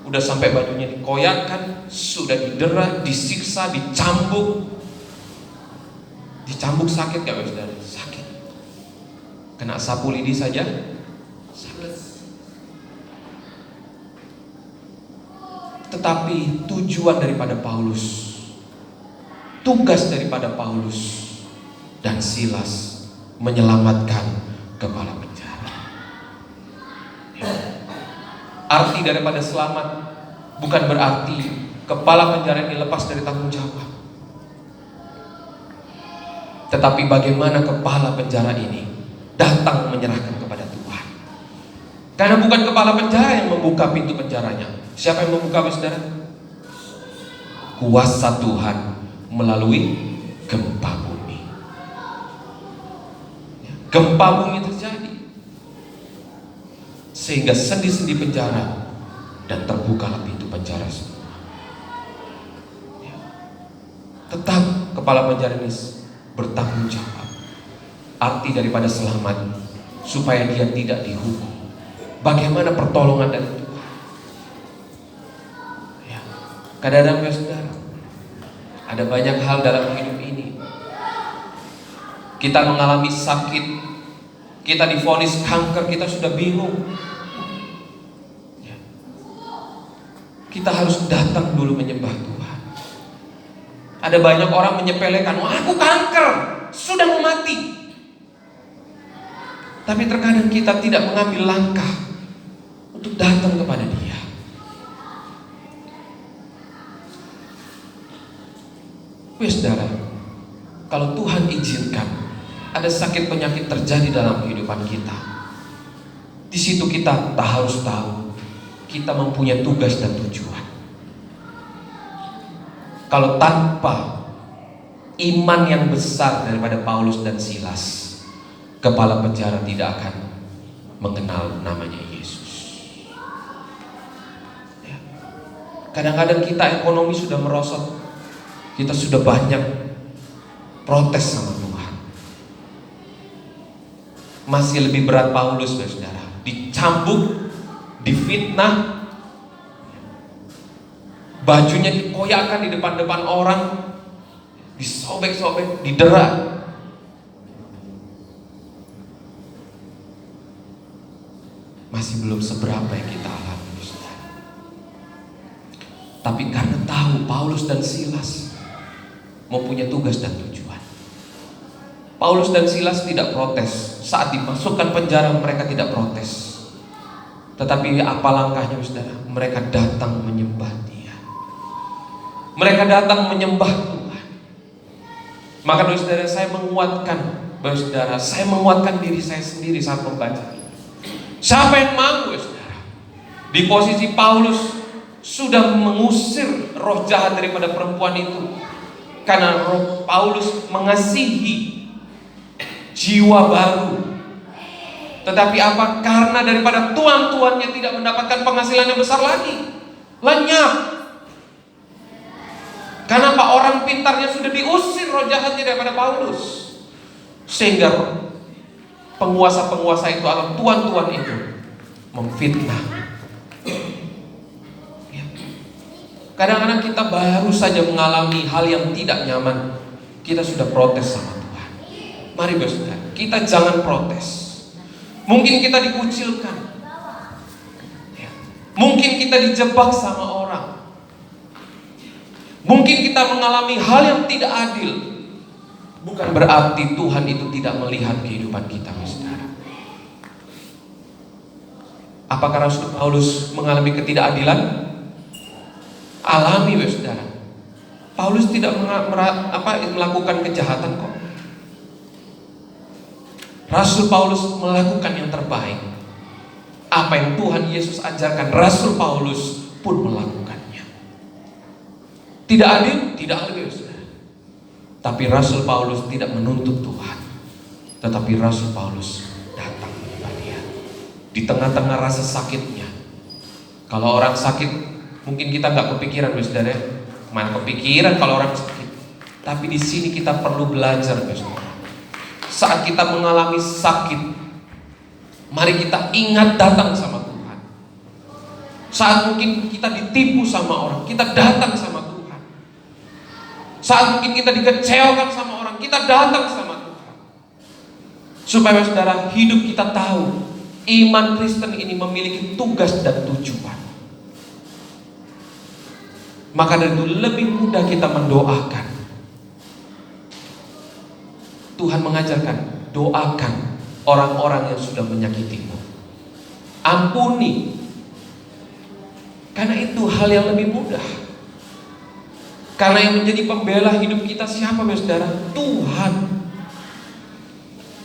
udah sampai bajunya dikoyakkan, sudah didera, disiksa, dicambuk. Dicambuk sakit gak saudara? Sakit. Kena sapu lidi saja sakit. Tetapi tujuan daripada Paulus, tugas daripada Paulus dan Silas menyelamatkan kepala penjara. Arti daripada selamat bukan berarti kepala penjara ini lepas dari tanggung jawab, tetapi bagaimana kepala penjara ini datang menyerahkan kepada Tuhan. Karena bukan kepala penjara yang membuka pintu penjaranya. Siapa yang membuka, saudara? Kuasa Tuhan melalui gempa bumi. Gempa bumi terjadi sehingga sendi-sendi penjara dan terbukalah pintu penjara semua. Tetap kepala penjara ini bertanggung jawab. Arti daripada selamat supaya dia tidak dihukum. Bagaimana pertolongan dari Tuhan? Ya. Kadang-kadang saudara, ada banyak hal dalam hidup ini. Kita mengalami sakit, kita divonis kanker, kita sudah bingung. Ya. Kita harus datang dulu menyembah Tuhan. Ada banyak orang menyepelekan, wah aku kanker, sudah mau mati. Tapi terkadang kita tidak mengambil langkah untuk datang kepada Dia. Saudara, kalau Tuhan izinkan ada sakit penyakit terjadi dalam kehidupan kita, di situ kita tak harus tahu kita mempunyai tugas dan tujuan. Kalau tanpa iman yang besar daripada Paulus dan Silas, kepala penjara tidak akan mengenal namanya Yesus. Ya. Kadang-kadang kita ekonomi sudah merosot, kita sudah banyak protes sama Tuhan. Masih lebih berat Paulus, saudara, dicambuk, difitnah, bajunya dikoyakkan di depan-depan orang, disobek-sobek, didera. Masih belum seberapa yang kita alami, saudara. Tapi karena tahu Paulus dan Silas mempunyai tugas dan tujuan, Paulus dan Silas tidak protes. Saat dimasukkan penjara mereka tidak protes. Tetapi apa langkahnya, saudara? Mereka datang menyembah Dia. Mereka datang menyembah Tuhan. Maka saudara, saya menguatkan, saudara, saya menguatkan diri saya sendiri saat membaca. Siapa yang mau, saudara? Di posisi Paulus sudah mengusir roh jahat daripada perempuan itu, karena roh Paulus mengasihi jiwa baru. Tetapi apa? Karena daripada tuan-tuannya tidak mendapatkan penghasilan yang besar lagi, lenyap. Karena apa? Orang pintarnya sudah diusir roh jahatnya daripada Paulus, sehingga penguasa-penguasa itu atau tuan-tuan itu memfitnah. Ya. Kadang-kadang kita baru saja mengalami hal yang tidak nyaman, kita sudah protes sama Tuhan. Mari saudara, kita jangan protes. Mungkin kita dikucilkan, ya. Mungkin kita dijebak sama orang, mungkin kita mengalami hal yang tidak adil. Bukan berarti Tuhan itu tidak melihat kehidupan kita, saudara. Apakah Rasul Paulus mengalami ketidakadilan? Alami, saudara. Paulus tidak melakukan kejahatan kok. Rasul Paulus melakukan yang terbaik. Apa yang Tuhan Yesus ajarkan, Rasul Paulus pun melakukannya. Tidak adil, tidak adil, saudara. Tapi Rasul Paulus tidak menuntut Tuhan, tetapi Rasul Paulus datang menyembah Dia di tengah-tengah rasa sakitnya. Kalau orang sakit, mungkin kita nggak kepikiran, saudara. Mana kepikiran kalau orang sakit? Tapi di sini kita perlu belajar, saudara. Saat kita mengalami sakit, Mari kita ingat datang sama Tuhan. Saat mungkin kita ditipu sama orang, kita datang sama Tuhan. Saat mungkin kita dikecewakan sama orang, kita datang sama Tuhan. Supaya saudara, hidup kita tahu iman Kristen ini memiliki tugas dan tujuan. Maka dari itu lebih mudah kita mendoakan. Tuhan mengajarkan, doakan orang-orang yang sudah menyakitimu. Ampuni. Karena itu hal yang lebih mudah. Karena yang menjadi pembela hidup kita siapa, saudara? Tuhan.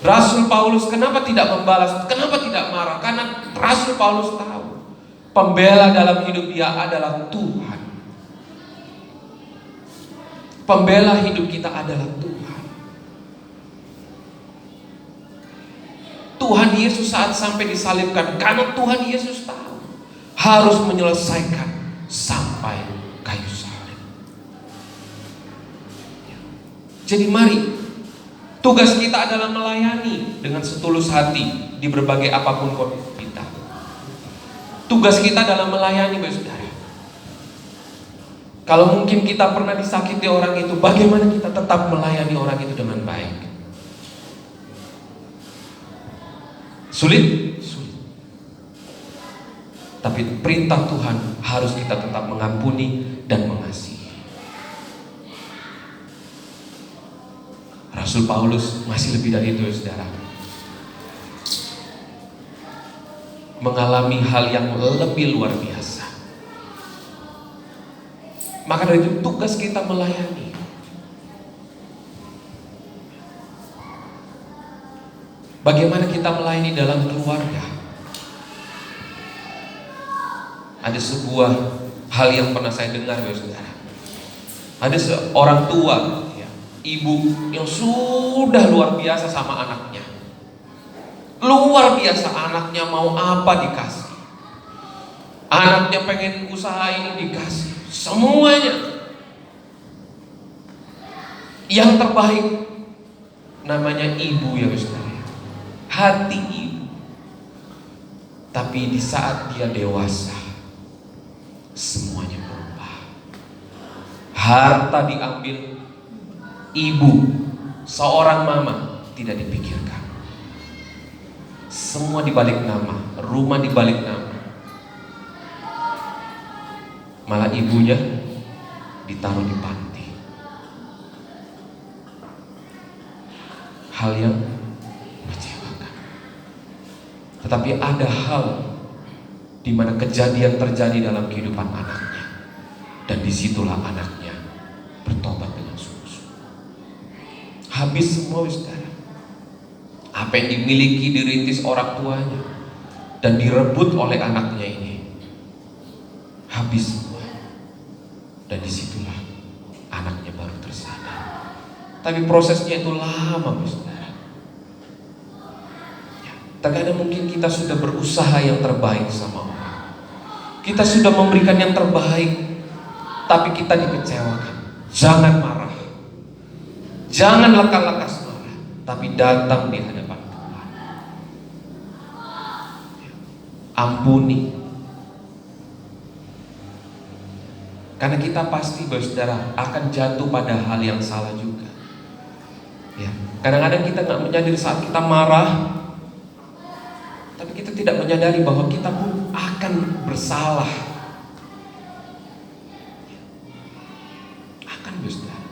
Rasul Paulus kenapa tidak membalas? Kenapa tidak marah? Karena Rasul Paulus tahu pembela dalam hidup dia adalah Tuhan. Pembela hidup kita adalah Tuhan. Tuhan Yesus saat sampai disalibkan, karena Tuhan Yesus tahu harus menyelesaikan sampai kayu salib. Jadi mari, tugas kita adalah melayani dengan setulus hati di berbagai apapun kondisi kita. Tugas kita adalah melayani, saudara. Kalau mungkin kita pernah disakiti orang itu, bagaimana kita tetap melayani orang itu dengan baik? Sulit? Sulit. Tapi perintah Tuhan harus kita tetap mengampuni dan mengasihi. Rasul Paulus masih lebih dari itu, saudara. Mengalami hal yang lebih luar biasa. Maka dari itu tugas kita melayani. Bagaimana kita melayani dalam keluarga? Ada sebuah hal yang pernah saya dengar, saudara. Ada seorang tua, ibu yang sudah luar biasa sama anaknya. Luar biasa, anaknya mau apa dikasih. Anaknya pengen usaha ini dikasih. Semuanya. Yang terbaik namanya ibu, ya saudara. Hati ibu. Tapi di saat dia dewasa, semuanya berubah. Harta diambil, ibu, seorang mama tidak dipikirkan. Semua dibalik nama, rumah dibalik nama. Malah ibunya ditaruh di panti. Hal yang mengecewakan. Tetapi ada hal di mana kejadian terjadi dalam kehidupan anaknya, dan disitulah anaknya bertobat dengan sungguh-sungguh. Habis semua, saudara. Apa yang dimiliki dirintis orang tuanya dan direbut oleh anaknya ini, habis semua. Dan disitulah anaknya baru tersadar. Tapi prosesnya itu lama, saudara. Terkadang mungkin kita sudah berusaha yang terbaik sama orang. Kita sudah memberikan yang terbaik, tapi kita dikecewakan. Jangan marah. Jangan lekas-lekas marah, tapi datang di hadapan Tuhan. Ampuni. Karena kita pasti, saudara, akan jatuh pada hal yang salah juga. Ya, kadang-kadang kita nggak menyadari saat kita marah, tapi kita tidak menyadari bahwa kita pun akan bersalah. Akan, saudara.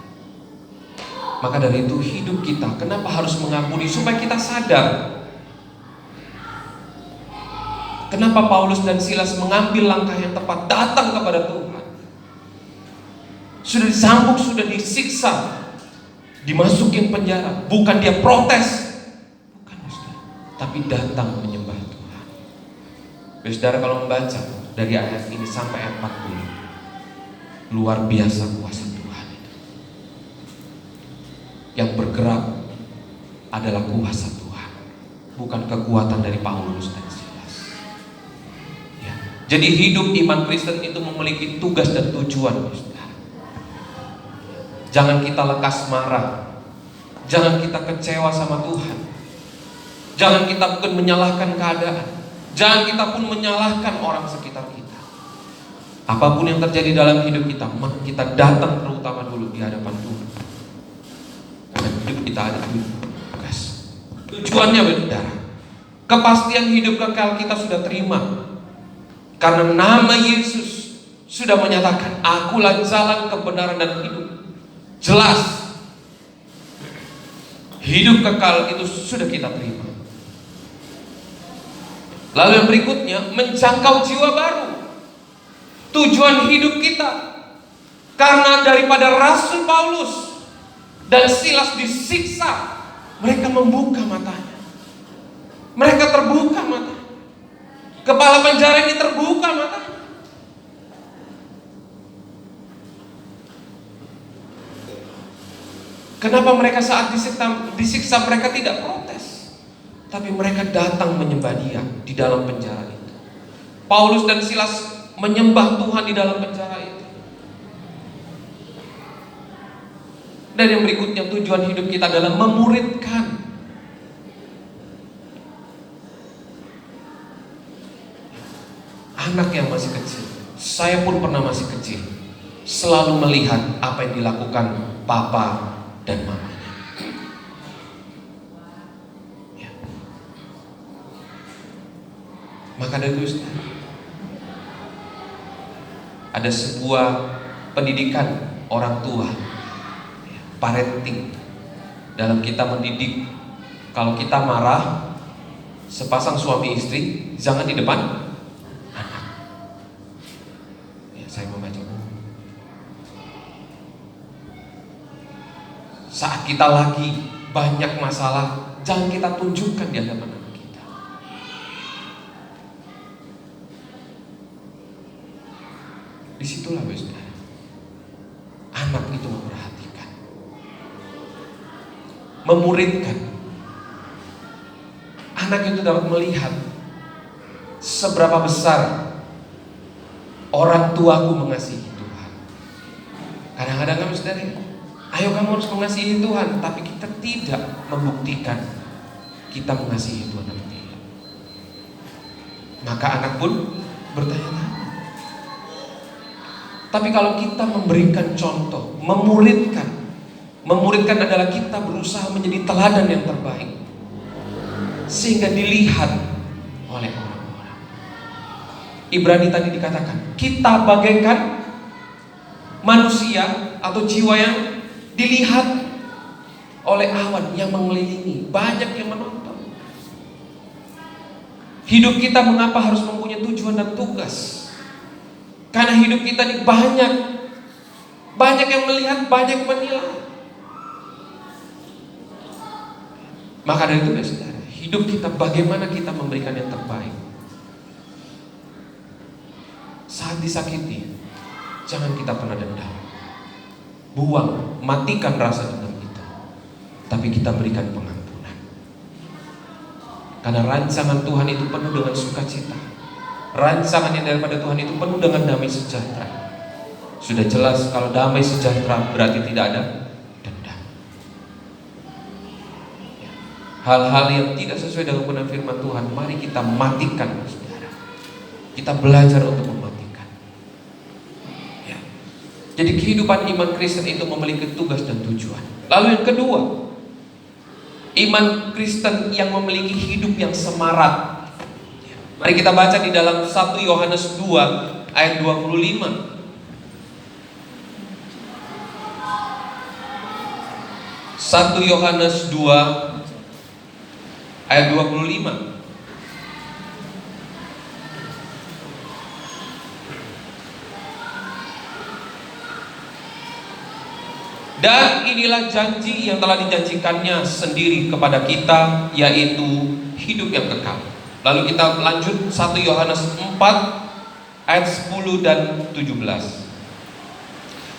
Maka dari itu hidup kita, kenapa harus mengampuni? Supaya kita sadar. Kenapa Paulus dan Silas mengambil langkah yang tepat, datang kepada Tuhan. Sudah disambung, sudah disiksa, dimasukin penjara. Bukan dia protes, bukan, saudara, tapi datang menyembah Tuhan. Saudara, kalau membaca dari ayat ini sampai ayat 40, luar biasa kuasa Tuhan itu. Yang bergerak adalah kuasa Tuhan, bukan kekuatan dari Paulus dan Silas. Ya. Jadi hidup iman Kristen itu memiliki tugas dan tujuan, saudara. Jangan kita lekas marah. Jangan kita kecewa sama Tuhan. Jangan kita pun menyalahkan keadaan. Jangan kita pun menyalahkan orang sekitar kita. Apapun yang terjadi dalam hidup kita, maka kita datang terutama dulu di hadapan Tuhan. Karena hidup kita ada tugas. Tujuannya saudara, kepastian hidup kekal kita sudah terima. Karena nama Yesus sudah menyatakan, akulah jalan, kebenaran, dan hidup. Jelas, hidup kekal itu sudah kita terima. Lalu yang berikutnya, menjangkau jiwa baru. Tujuan hidup kita. Karena daripada Rasul Paulus dan Silas disiksa, mereka membuka matanya. Mereka terbuka matanya. Kepala penjara ini terbuka matanya. Kenapa mereka saat disiksa mereka tidak protes, tapi mereka datang menyembah Dia di dalam penjara itu. Paulus dan Silas menyembah Tuhan di dalam penjara itu. Dan yang berikutnya, tujuan hidup kita adalah memuridkan. Anak yang masih kecil, saya pun pernah masih kecil, selalu melihat apa yang dilakukan papa dan mamanya. Ya. Maka dari itu ada sebuah pendidikan orang tua, parenting, dalam kita mendidik. Kalau kita marah, sepasang suami istri, jangan di depan anak. Ya, saya membaca. Saat kita lagi banyak masalah, jangan kita tunjukkan di hadapan anak kita. Disitulah saudara, anak itu memperhatikan, memuridkan. Anak itu dapat melihat seberapa besar orang tuaku mengasihi Tuhan. Kadang-kadang kami saudara, ayo kamu harus mengasihi Tuhan, tapi kita tidak membuktikan kita mengasihi Tuhan atau tidak. Maka anak pun bertanya-tanya. Tapi kalau kita memberikan contoh, memuridkan adalah kita berusaha menjadi teladan yang terbaik, sehingga dilihat oleh orang-orang. Ibrani tadi dikatakan, kita bagaikan manusia atau jiwa yang dilihat oleh awan yang mengelilingi, banyak yang menonton. Hidup kita mengapa harus mempunyai tujuan dan tugas? Karena hidup kita ini banyak yang melihat, banyak menilai. Maka dari itu saudara, hidup kita bagaimana kita memberikan yang terbaik. Saat disakiti, jangan kita pernah dendam. Buang, matikan rasa dendam itu. Tapi kita berikan pengampunan. Karena rancangan Tuhan itu penuh dengan sukacita. Rancangan yang daripada Tuhan itu penuh dengan damai sejahtera. Sudah jelas kalau damai sejahtera berarti tidak ada dendam. Hal-hal yang tidak sesuai dengan kebenaran firman Tuhan, mari kita matikan, saudara. Kita belajar untuk mematikan. Ya. Jadi kehidupan iman Kristen itu memiliki tugas dan tujuan. Lalu yang kedua, iman Kristen yang memiliki hidup yang semarak. Mari kita baca di dalam 1 Yohanes 2 ayat 25. 1 Yohanes 2 ayat 25. Dan inilah janji yang telah dijanjikannya sendiri kepada kita, yaitu hidup yang kekal. Lalu kita lanjut 1 Yohanes 4 ayat 10 dan 17.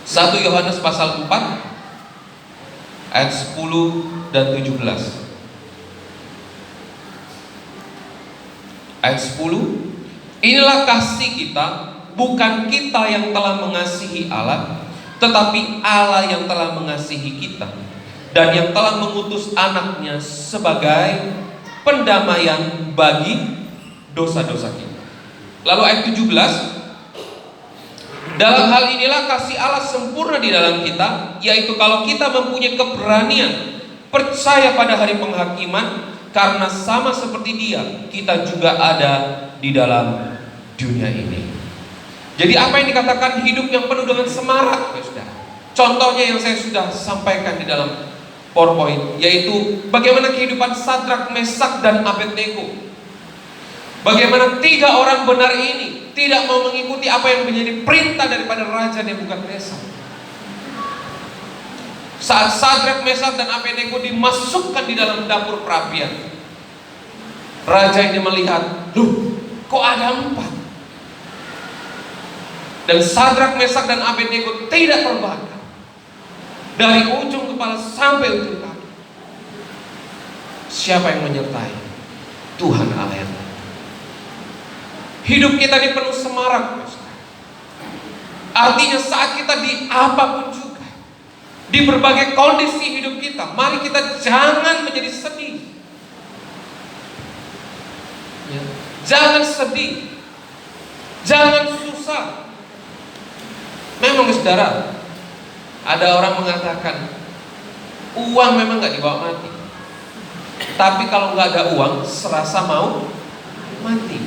1 Yohanes pasal 4 ayat 10 dan 17. Ayat 10, inilah kasih kita, bukan kita yang telah mengasihi Allah, tetapi Allah yang telah mengasihi kita, dan yang telah mengutus anaknya sebagai pendamaian bagi dosa-dosa kita. Lalu ayat 17, dalam hal inilah kasih Allah sempurna di dalam kita, yaitu kalau kita mempunyai keberanian percaya pada hari penghakiman, karena sama seperti Dia, kita juga ada di dalam dunia ini. Jadi apa yang dikatakan hidup yang penuh dengan semarak, saudara? Contohnya yang saya sudah sampaikan di dalam PowerPoint, yaitu bagaimana kehidupan Sadrak, Mesak, dan Abednego. Bagaimana 3 orang benar ini tidak mau mengikuti apa yang menjadi perintah daripada Raja Nebukadnezar. Saat Sadrak, Mesak, dan Abednego dimasukkan di dalam dapur perapian, Raja ini melihat, loh, kok ada 4? Dan Sadrak, Mesak, dan Abednego tidak terbakar dari ujung kepala sampai ujung kaki. Siapa yang menyertai? Tuhan Allah yang ada. Hidup kita ini penuh semarak. Artinya saat kita di apapun juga, di berbagai kondisi hidup kita, mari kita jangan menjadi sedih. Ya. Jangan sedih, jangan susah. Memang saudara, ada orang mengatakan uang memang gak dibawa mati, tapi kalau gak ada uang serasa mau mati.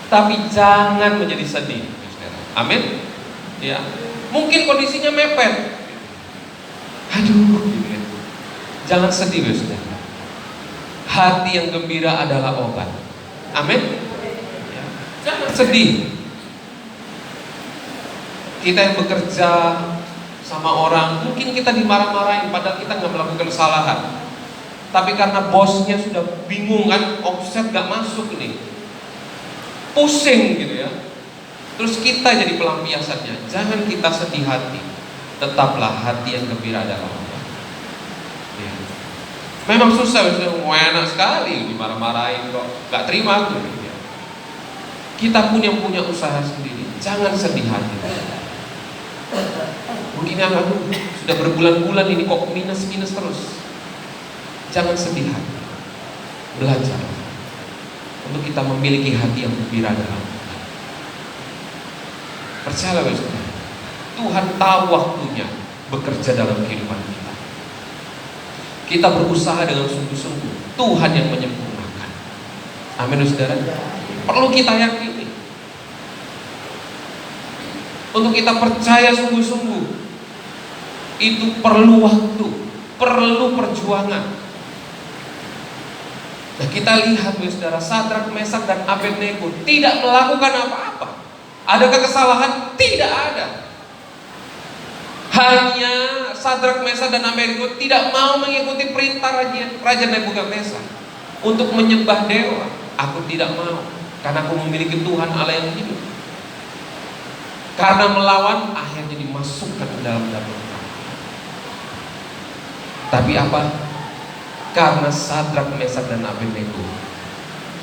Tapi jangan menjadi sedih, amin. Ya, mungkin kondisinya mepet, aduh, jangan sedih, saudara. Hati yang gembira adalah obat, amin. Ya. Jangan sedih. Kita yang bekerja sama orang, mungkin kita dimarah-marahin padahal kita nggak melakukan kesalahan, tapi karena bosnya sudah bingung kan, omset nggak masuk nih, pusing gitu ya. Terus kita jadi pelampiasannya. Jangan kita sedih hati, tetaplah hati yang gembira adalah Allah. Ya. Memang susah, enak sekali dimarah-marahin kok, nggak terima aku. Ya. Kita punya usaha sendiri, jangan sedih hati. Mungkin aku sudah berbulan-bulan ini kok minus terus. Jangan sedih hati. Belajar untuk kita memiliki hati yang gembira dalam Tuhan. Percayalah saudara, Tuhan tahu waktunya bekerja dalam kehidupan kita. Kita berusaha dengan sungguh-sungguh, Tuhan yang menyempurnakan. Amin saudara. Perlu kita yakini. Untuk kita percaya sungguh-sungguh, itu perlu waktu, perlu perjuangan. Nah, kita lihat saudara, Sadrak, Mesak, dan Abednego tidak melakukan apa-apa. Adakah kesalahan? Tidak ada. Hanya Sadrak, Mesak, dan Abednego tidak mau mengikuti perintah Raja Nebukadnezar untuk menyembah dewa. Aku tidak mau, karena aku memiliki Tuhan Allah yang hidup. Karena melawan, akhirnya dimasukkan ke dalam dapur. Tapi apa? Karena Sadrak, Mesak, dan Abednego,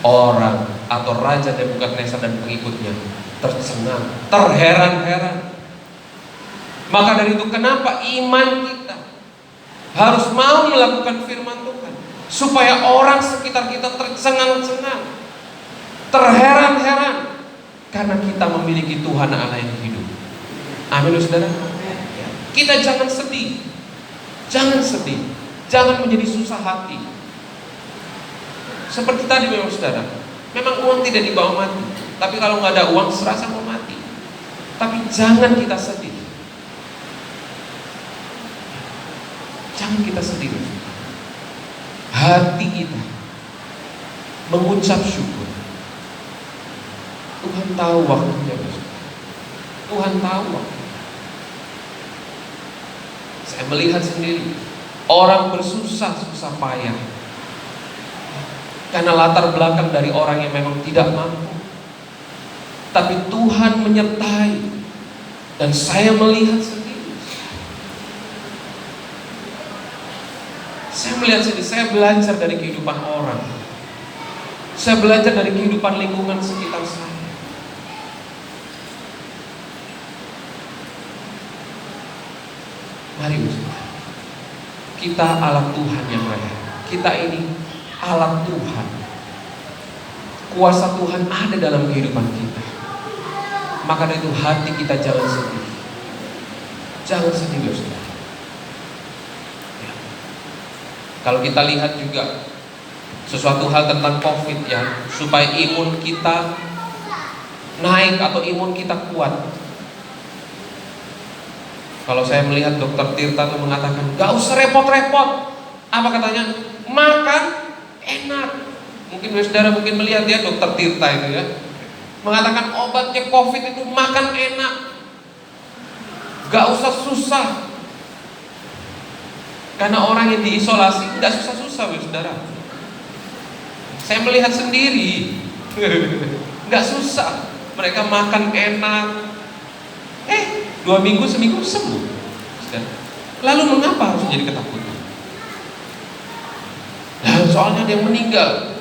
orang atau Raja Nebukadnezar dan pengikutnya tercengang, terheran-heran. Maka dari itu kenapa iman kita harus mau melakukan firman Tuhan, supaya orang sekitar kita tercengang-cengang, terheran-heran, karena kita memiliki Tuhan Allah yang hidup. Amin saudara. Kita jangan sedih, jangan sedih, jangan menjadi susah hati. Seperti tadi memang saudara, memang uang tidak dibawa mati, tapi kalau nggak ada uang serasa mau mati. Tapi jangan kita sedih, jangan kita sedih. Hati kita mengucap syukur. Tuhan tahu waktunya, Tuhan tahu waktu. Saya melihat sendiri orang bersusah payah karena latar belakang dari orang yang memang tidak mampu, tapi Tuhan menyertai. Dan saya melihat sendiri, saya belajar dari kehidupan orang, saya belajar dari kehidupan lingkungan sekitar saya. Mari kita alat Tuhan yang rela. kita ini alat Tuhan. Kuasa Tuhan ada dalam kehidupan kita. Maka dari itu hati kita jangan sedih. Jangan sedih, saudara. Ya. Kalau kita lihat juga sesuatu hal tentang COVID ya, supaya imun kita naik atau imun kita kuat. Kalau saya melihat Dokter Tirta itu mengatakan, gak usah repot-repot. Apa katanya? Makan enak. Mungkin saudara mungkin melihat ya Dokter Tirta itu ya, mengatakan obatnya COVID itu makan enak, gak usah susah. Karena orang yang diisolasi gak susah-susah saudara. Saya melihat sendiri, gak susah. Mereka makan enak. 2 minggu, seminggu sembuh. Lalu mengapa harus jadi ketakutan? Nah, soalnya ada yang meninggal.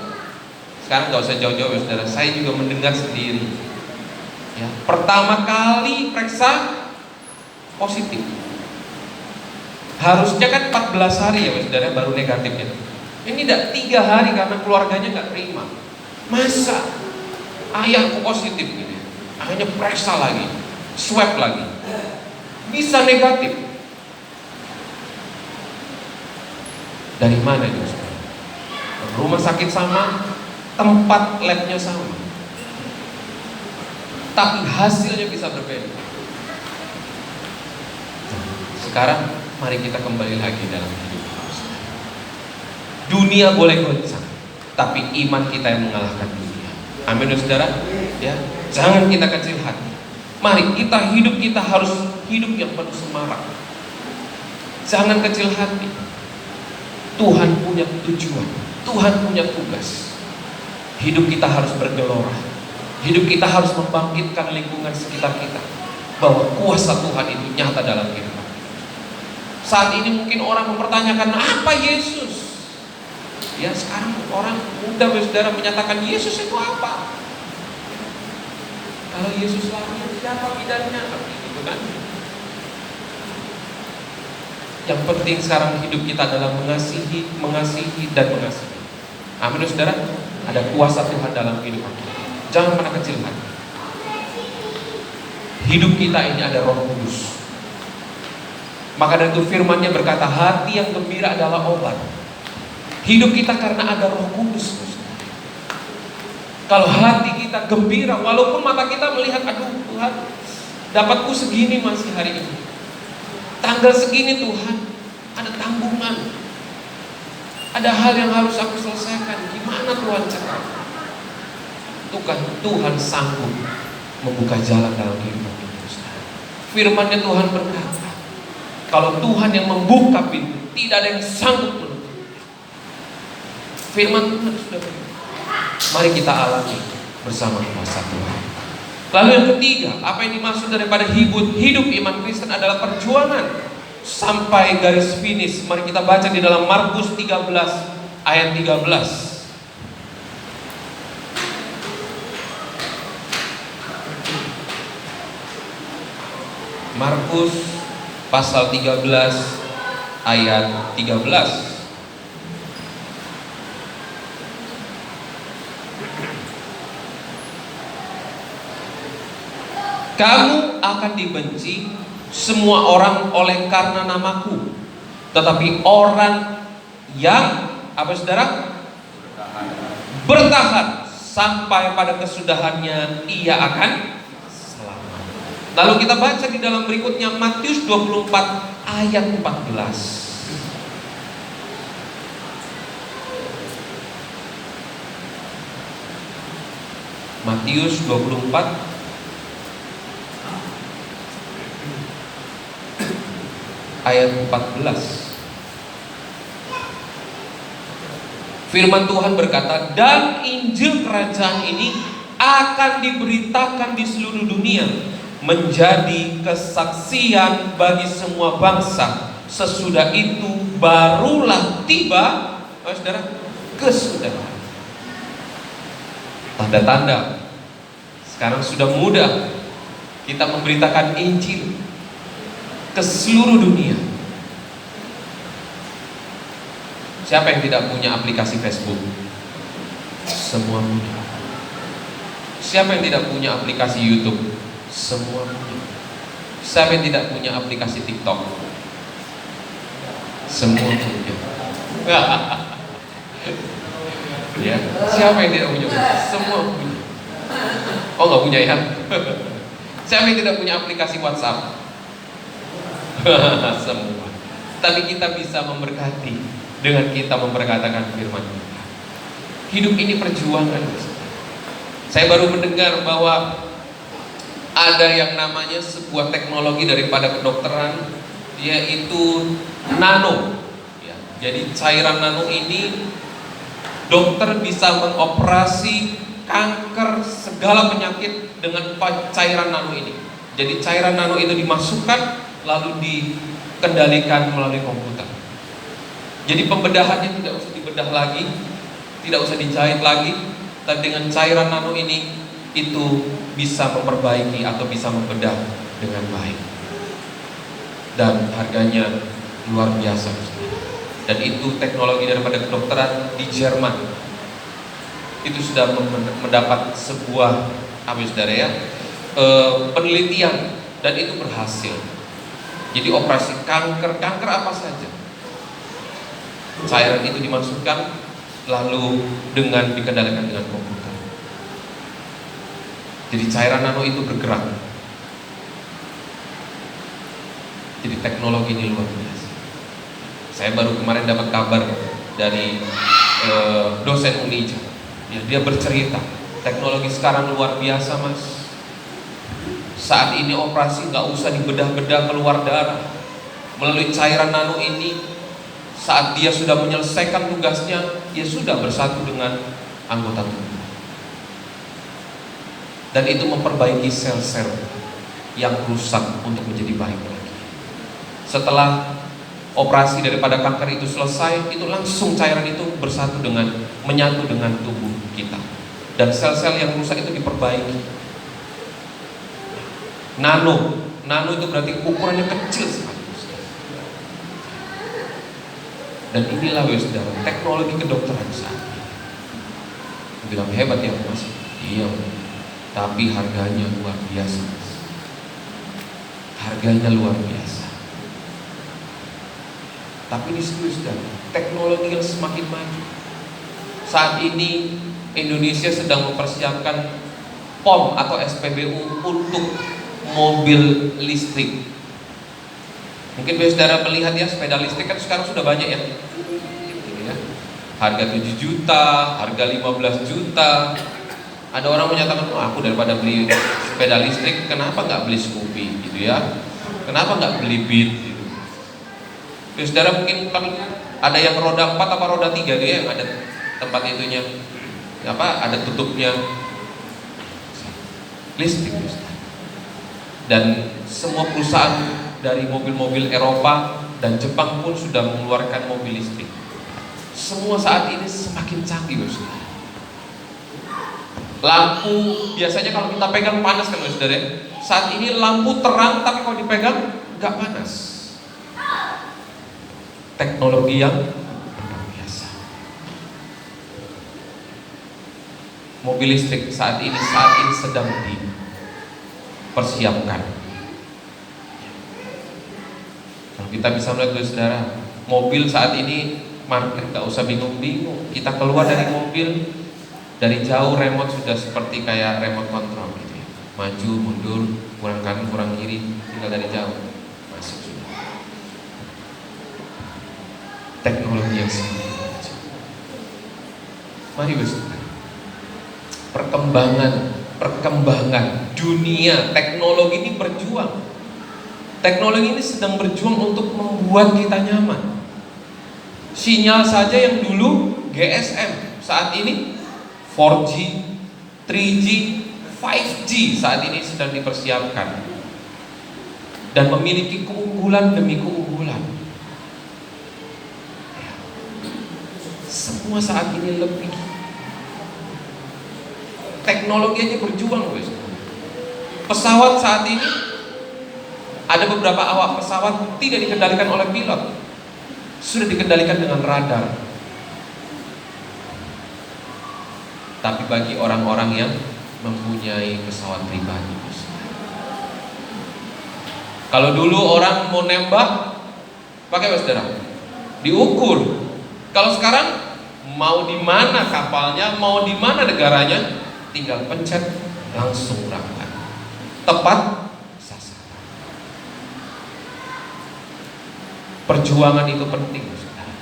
Sekarang gak usah jauh-jauh saudara. Saya juga mendengar sendiri ya, pertama kali periksa positif. Harusnya kan 14 hari ya saudara baru negatifnya. Ini tidak 3 hari karena keluarganya gak terima. Masa ayahku positif gitu. Akhirnya periksa lagi, swab lagi, bisa negatif. Dari mana itu? Rumah sakit sama, tempat labnya sama, tapi hasilnya bisa berbeda. Sekarang mari kita kembali lagi dalam hidup. Dunia boleh goncang, tapi iman kita yang mengalahkan dunia. Amin saudara. Ya, jangan kita kecil hati. Mari kita harus hidup yang penuh semarak. Jangan kecil hati. Tuhan punya tujuan, Tuhan punya tugas. Hidup kita harus bergelora. Hidup kita harus membangkitkan lingkungan sekitar kita, bahwa kuasa Tuhan itu nyata dalam kehidupan. Saat ini mungkin orang mempertanyakan apa Yesus. Ya, sekarang orang muda saudara menyatakan Yesus itu apa? Kalau Yesus lahir, siapa bidannya? Gitu kan? Yang penting sekarang hidup kita adalah mengasihi dan mengasihi. Amin saudara. Ada kuasa Tuhan dalam kehidupan kita. Jangan pernah kecil hati. Hidup kita ini ada Roh Kudus. Maka dari itu firman-Nya berkata, hati yang gembira adalah obat. Hidup kita karena ada Roh Kudus. Kalau hati kita gembira, walaupun mata kita melihat, aduh Tuhan, dapatku segini masih hari ini, tanggal segini Tuhan, ada tanggungan, ada hal yang harus aku selesaikan. Gimana Tuhan cara? Tuhan sanggup membuka jalan dalam kehidupan kita. Firman-Nya Tuhan berkata, kalau Tuhan yang membuka pintu, tidak ada yang sanggup menutup. Firman Tuhan sudah berkata. Mari kita alami bersama kuasa Tuhan. Lalu yang ketiga, apa yang dimaksud daripada hidup iman Kristen adalah perjuangan sampai garis finish. Mari kita baca di dalam Markus 13 ayat 13. Markus pasal 13 ayat 13. Kamu akan dibenci semua orang oleh karena namaku, tetapi orang yang saudara? Bertahan sampai pada kesudahannya, ia akan selamat. Lalu kita baca di dalam berikutnya Matius 24 ayat 14. Matius 24 ayat 14. Firman Tuhan berkata, dan Injil kerajaan ini akan diberitakan di seluruh dunia, menjadi kesaksian bagi semua bangsa. Sesudah itu barulah tiba, saudara, kesudahan. Tanda-tanda sekarang sudah mudah kita memberitakan Injil ke seluruh dunia. Siapa yang tidak punya aplikasi Facebook? Semua punya. Siapa yang tidak punya aplikasi YouTube? Semua punya. Siapa yang tidak punya aplikasi TikTok? Semua punya. Ya, siapa yang tidak punya? Semua punya. Oh, nggak punya ya? Siapa yang tidak punya aplikasi WhatsApp? Semua. Tapi kita bisa memberkati dengan kita memperkatakan firman Tuhan. Hidup ini perjuangan. Saya baru mendengar bahwa ada yang namanya sebuah teknologi daripada kedokteran, yaitu nano. Ya, jadi cairan nano ini dokter bisa mengoperasi kanker segala penyakit dengan cairan nano ini. Jadi cairan nano itu dimasukkan lalu dikendalikan melalui komputer. Jadi pembedahannya tidak usah dibedah lagi, tidak usah dijahit lagi, tapi dengan cairan nano ini itu bisa memperbaiki atau bisa membedah dengan baik. Dan harganya luar biasa. Dan itu teknologi daripada kedokteran di Jerman. Itu sudah mendapat sebuah penelitian dan itu berhasil. Jadi operasi kanker apa saja, cairan itu dimasukkan lalu dikendalikan dengan komputer. Jadi cairan nano itu bergerak. Jadi teknologi ini luar biasa. Saya baru kemarin dapat kabar dari dosen Unija. Ya, dia bercerita, teknologi sekarang luar biasa, Mas. Saat ini operasi nggak usah dibedah-bedah keluar darah. Melalui cairan nano ini, saat dia sudah menyelesaikan tugasnya, dia sudah bersatu dengan anggota tubuh. Dan itu memperbaiki sel-sel yang rusak untuk menjadi baik lagi. Setelah operasi daripada kanker itu selesai, itu langsung cairan itu menyatu dengan tubuh kita. Dan sel-sel yang rusak itu diperbaiki. Nano itu berarti ukurannya kecil sekali. Dan inilah saudara, teknologi kedokteran saat ini. Bilang hebat ya Mas? Iya. Tapi harganya luar biasa, Mas. Harganya luar biasa. Tapi ini saudara, teknologi yang semakin maju. Saat ini Indonesia sedang mempersiapkan POM atau SPBU untuk mobil listrik. Mungkin saudara melihat ya, sepeda listrik kan sekarang sudah banyak ya. Harga 7 juta, harga 15 juta. Ada orang menyatakan, aku daripada beli sepeda listrik, kenapa nggak beli Scoopy gitu ya? Kenapa nggak beli Beat gitu? Saudara mungkin ada yang roda 4 apa roda 3 dia yang ada tempat itunya, ada tutupnya, listrik. Dan semua perusahaan dari mobil-mobil Eropa dan Jepang pun sudah mengeluarkan mobil listrik. Semua saat ini semakin canggih, saudara. Lampu biasanya kalau kita pegang panas kan, saudara. Saat ini lampu terang tapi kalau dipegang nggak panas. Teknologi yang luar biasa. Mobil listrik saat ini sedang dipersiapkan. Kalau kita bisa melihat, saudara, mobil saat ini market nggak usah bingung-bingung. Kita keluar dari mobil, dari jauh remote sudah seperti kayak remote control gitu ya. Maju, mundur, kurang kanan, kurang kiri, tinggal dari jauh masuk sudah. Teknologi yang semakin maju. Mari bersama. Perkembangan dunia teknologi ini berjuang. Teknologi ini sedang berjuang untuk membuat kita nyaman. Sinyal saja yang dulu GSM, saat ini 4G, 3G, 5G saat ini sedang dipersiapkan dan memiliki keunggulan demi keunggulan. Semua saat ini lebih teknologinya berjuang, guys. Pesawat saat ini ada beberapa awak pesawat tidak dikendalikan oleh pilot, sudah dikendalikan dengan radar. tapi bagi orang-orang yang mempunyai pesawat pribadi. Kalau dulu orang mau nembak pakai apa, saudara? Diukur. Kalau sekarang mau di mana kapalnya, mau di mana negaranya, tinggal pencet langsung berangkat. Tepat sasaran. Perjuangan itu penting, saudara.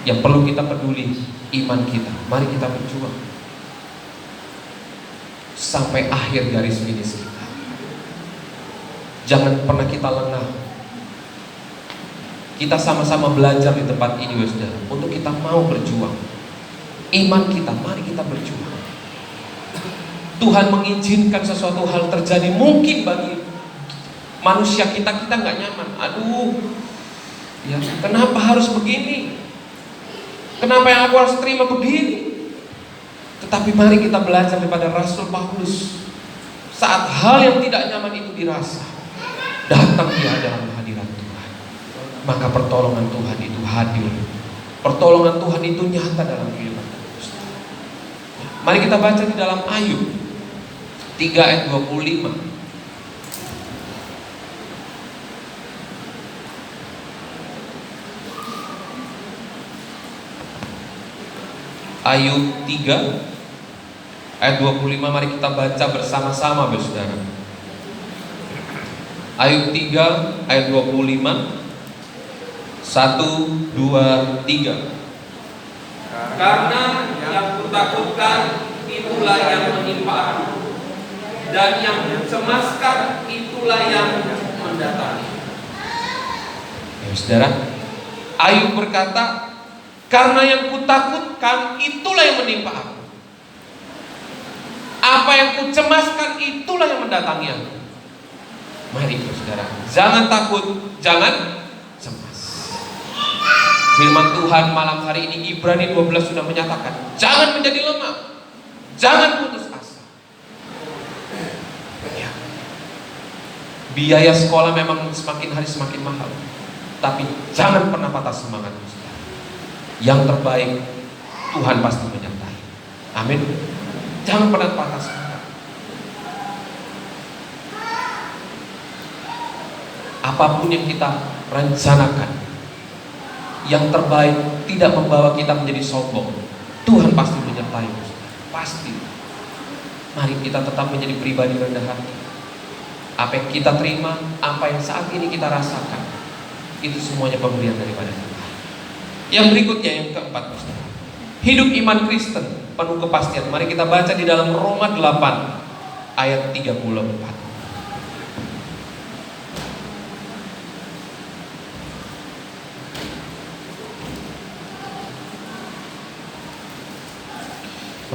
Yang perlu kita peduli iman kita. Mari kita berjuang sampai akhir garis finish kita. Jangan pernah kita lengah. Kita sama-sama belajar di tempat ini, saudara, untuk kita mau berjuang. Iman kita, mari kita berjuang. Tuhan mengizinkan sesuatu hal terjadi mungkin bagi manusia kita nggak nyaman. Aduh, ya kenapa harus begini? Kenapa yang aku harus terima begini? Tetapi mari kita belajar daripada Rasul Paulus. Saat hal yang tidak nyaman itu dirasa, datang dia dalam hadirat Tuhan. Maka pertolongan Tuhan itu hadir. Pertolongan Tuhan itu nyata dalam kehidupan kita. Mari kita baca di dalam Ayub 3 ayat 25. Ayub 3 ayat 25, mari kita baca bersama-sama, saudara. Ayub 3 ayat 25. 1, 2, 3. Karena yang kutakutkan itulah yang menimpa aku, dan yang mencemaskan itulah yang mendatangi. Ya, saudara, Ayub berkata, karena yang kutakutkan itulah yang menimpa aku. Apa yang kucemaskan itulah yang mendatangi aku. Mari saudara, jangan takut, jangan cemas. Firman Tuhan malam hari ini Ibrani 12 sudah menyatakan, jangan menjadi lemah, jangan putus asa. Ya. Biaya sekolah memang semakin hari semakin mahal, tapi jangan pernah patah semangat. Yang terbaik Tuhan pasti menyertai. Amin. Jangan pernah patah semangat. Apapun yang kita rencanakan, yang terbaik tidak membawa kita menjadi sombong. Tuhan pasti menyertai. Pasti. Mari kita tetap menjadi pribadi rendah hati. Apa yang kita terima, apa yang saat ini kita rasakan, itu semuanya pemberian daripada Tuhan. Yang berikutnya, yang keempat, hidup iman Kristen penuh kepastian. Mari kita baca di dalam Roma 8 ayat 34.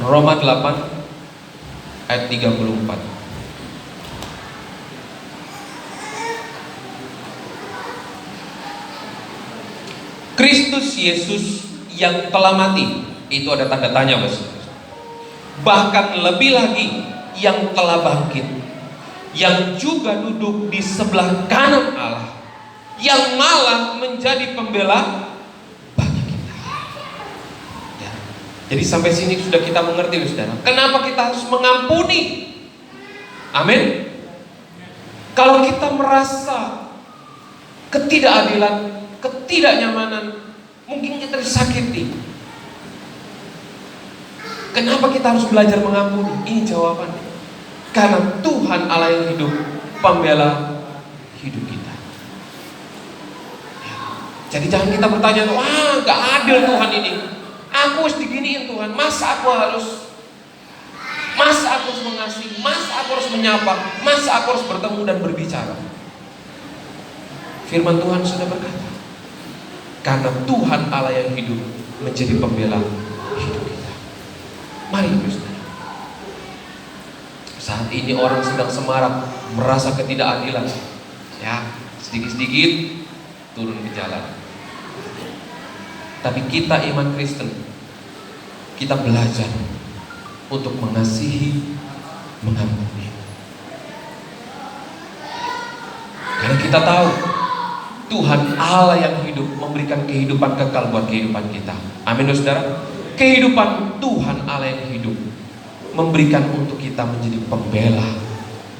Roma 8 ayat 34. Kristus Yesus yang telah mati, itu ada tanda tanya, Bos. Bahkan lebih lagi yang telah bangkit, yang juga duduk di sebelah kanan Allah, yang malah menjadi pembela bagi kita. Ya. Jadi sampai sini sudah kita mengerti, saudara, kenapa kita harus mengampuni. Amin. Kalau kita merasa ketidakadilan, ketidaknyamanan, mungkin kita disakiti, kenapa kita harus belajar mengampuni? Ini jawabannya. Karena Tuhan Allah yang hidup, pembela hidup kita. Jadi jangan kita bertanya, wah gak adil Tuhan ini, aku harus diginiin Tuhan, masa aku harus mengasihi, masa aku harus menyapa, masa aku harus bertemu dan berbicara. Firman Tuhan sudah berkata, karena Tuhan Allah yang hidup menjadi pembela hidup kita. Mari saudara, saat ini orang sedang semarak merasa ketidakadilan, ya sedikit-sedikit turun ke jalan. Tapi kita iman Kristen, kita belajar untuk mengasihi, mengampuni. Karena kita tahu Tuhan Allah yang hidup memberikan kehidupan kekal buat kehidupan kita. Amin, saudara. Kehidupan Tuhan Allah yang hidup memberikan untuk kita menjadi pembela.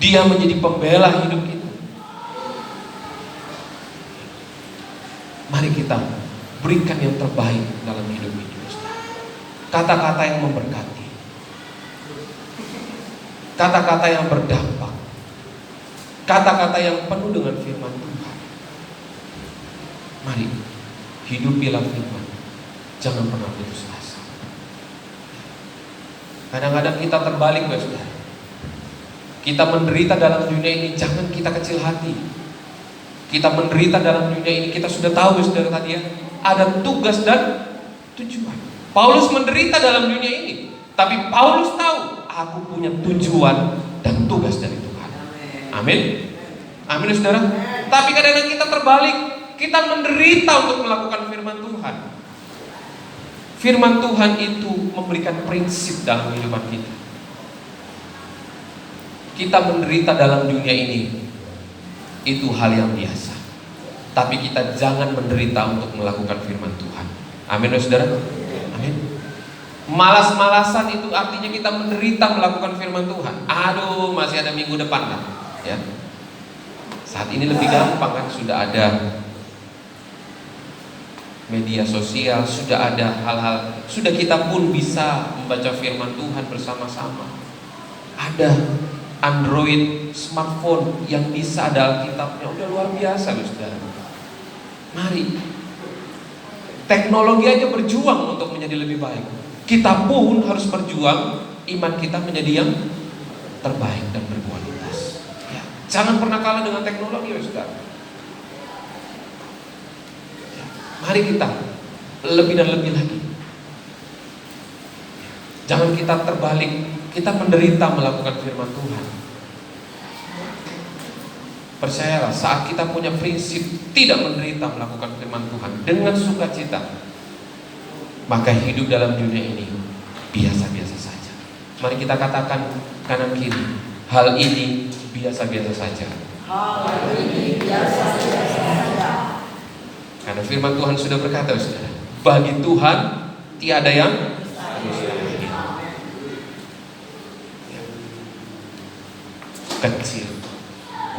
Dia menjadi pembela hidup kita. Mari kita berikan yang terbaik dalam hidup ini. Kata-kata yang memberkati, kata-kata yang berdampak, kata-kata yang penuh dengan firman Tuhan. Mari hidupilah firman, jangan pernah putus asa. Kadang-kadang kita terbalik, saudara. Kita menderita dalam dunia ini, jangan kita kecil hati. Kita menderita dalam dunia ini, kita sudah tahu, saudara, tadi ya, ada tugas dan tujuan. Paulus menderita dalam dunia ini, tapi Paulus tahu, aku punya tujuan dan tugas dari Tuhan. Amin. Amin, saudara. Tapi kadang-kadang kita terbalik, kita menderita untuk melakukan firman Tuhan. Firman Tuhan itu memberikan prinsip dalam kehidupan kita. Kita menderita dalam dunia ini, itu hal yang biasa. Tapi kita jangan menderita untuk melakukan firman Tuhan. Amin, saudara. Amin. Malas-malasan itu artinya kita menderita melakukan firman Tuhan. Aduh, masih ada minggu depan kan? Ya. Saat ini lebih gampang kan, sudah ada media sosial, sudah ada hal-hal, sudah kita pun bisa membaca firman Tuhan bersama-sama. Ada Android smartphone yang bisa ada Alkitabnya, udah luar biasa loh, saudara. Mari, teknologi aja berjuang untuk menjadi lebih baik. Kita pun harus berjuang, iman kita menjadi yang terbaik dan berkualitas. Ya. Jangan pernah kalah dengan teknologi, saudara. Mari kita lebih dan lebih lagi. Jangan kita terbalik, kita menderita melakukan firman Tuhan. Percayalah, saat kita punya prinsip tidak menderita melakukan firman Tuhan dengan sukacita, maka hidup dalam dunia ini biasa-biasa saja. Mari kita katakan kanan kiri, hal ini biasa-biasa saja. Hal ini biasa-biasa saja. Karena firman Tuhan sudah berkata, saudara, bagi Tuhan tiada yang mustahil. Kecil.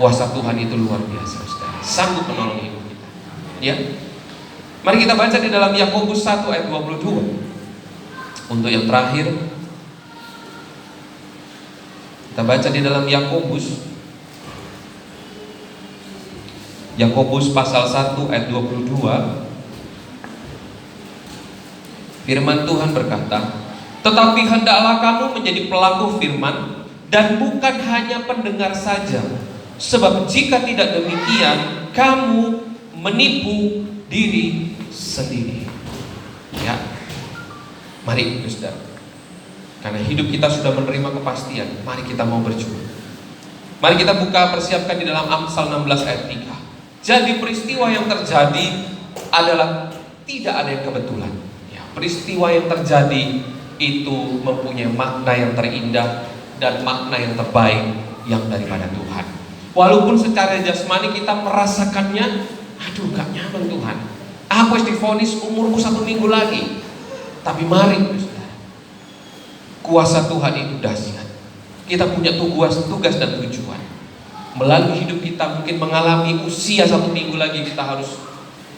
Kuasa Tuhan itu luar biasa, saudara. Sanggup menolong hidup kita. Ya. Mari kita baca di dalam Yakobus 1 ayat 22. Untuk yang terakhir, kita baca di dalam Yakobus pasal 1 ayat 22. Firman Tuhan berkata, tetapi hendaklah kamu menjadi pelaku firman dan bukan hanya pendengar saja. Sebab jika tidak demikian, kamu menipu diri sendiri. Ya. Mari, saudara. Karena hidup kita sudah menerima kepastian, mari kita mau berjuang. Mari kita buka, persiapkan di dalam Amsal 16 ayat 3. Jadi peristiwa yang terjadi adalah tidak ada yang kebetulan. Ya, peristiwa yang terjadi itu mempunyai makna yang terindah dan makna yang terbaik yang daripada Tuhan. Walaupun secara jasmani kita merasakannya, aduh gak nyaman Tuhan, aku harus divonis umurku 1 minggu lagi. Tapi mari, saudara, kuasa Tuhan itu dahsyat. Kita punya tugas dan tujuan. Melalui hidup kita mungkin mengalami usia 1 minggu lagi kita harus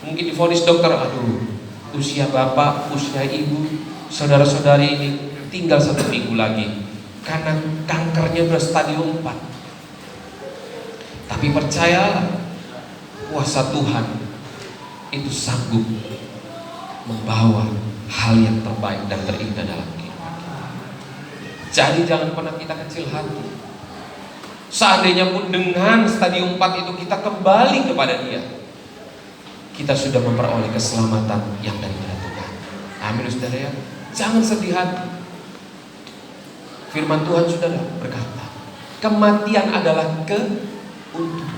mungkin divonis dokter, aduh usia bapak, usia ibu, saudara-saudari ini tinggal 1 minggu lagi karena kankernya sudah stadium 4. Tapi percayalah, kuasa Tuhan itu sanggup membawa hal yang terbaik dan terindah dalam kehidupan kita. Jadi jangan pernah kita kecil hati. Seandainya pun dengan stadium 4 itu kita kembali kepada Dia, kita sudah memperoleh keselamatan yang daripada Tuhan. Amin, saudara ya. Jangan sedih hati. Firman Tuhan sudah berkata, kematian adalah keuntungan.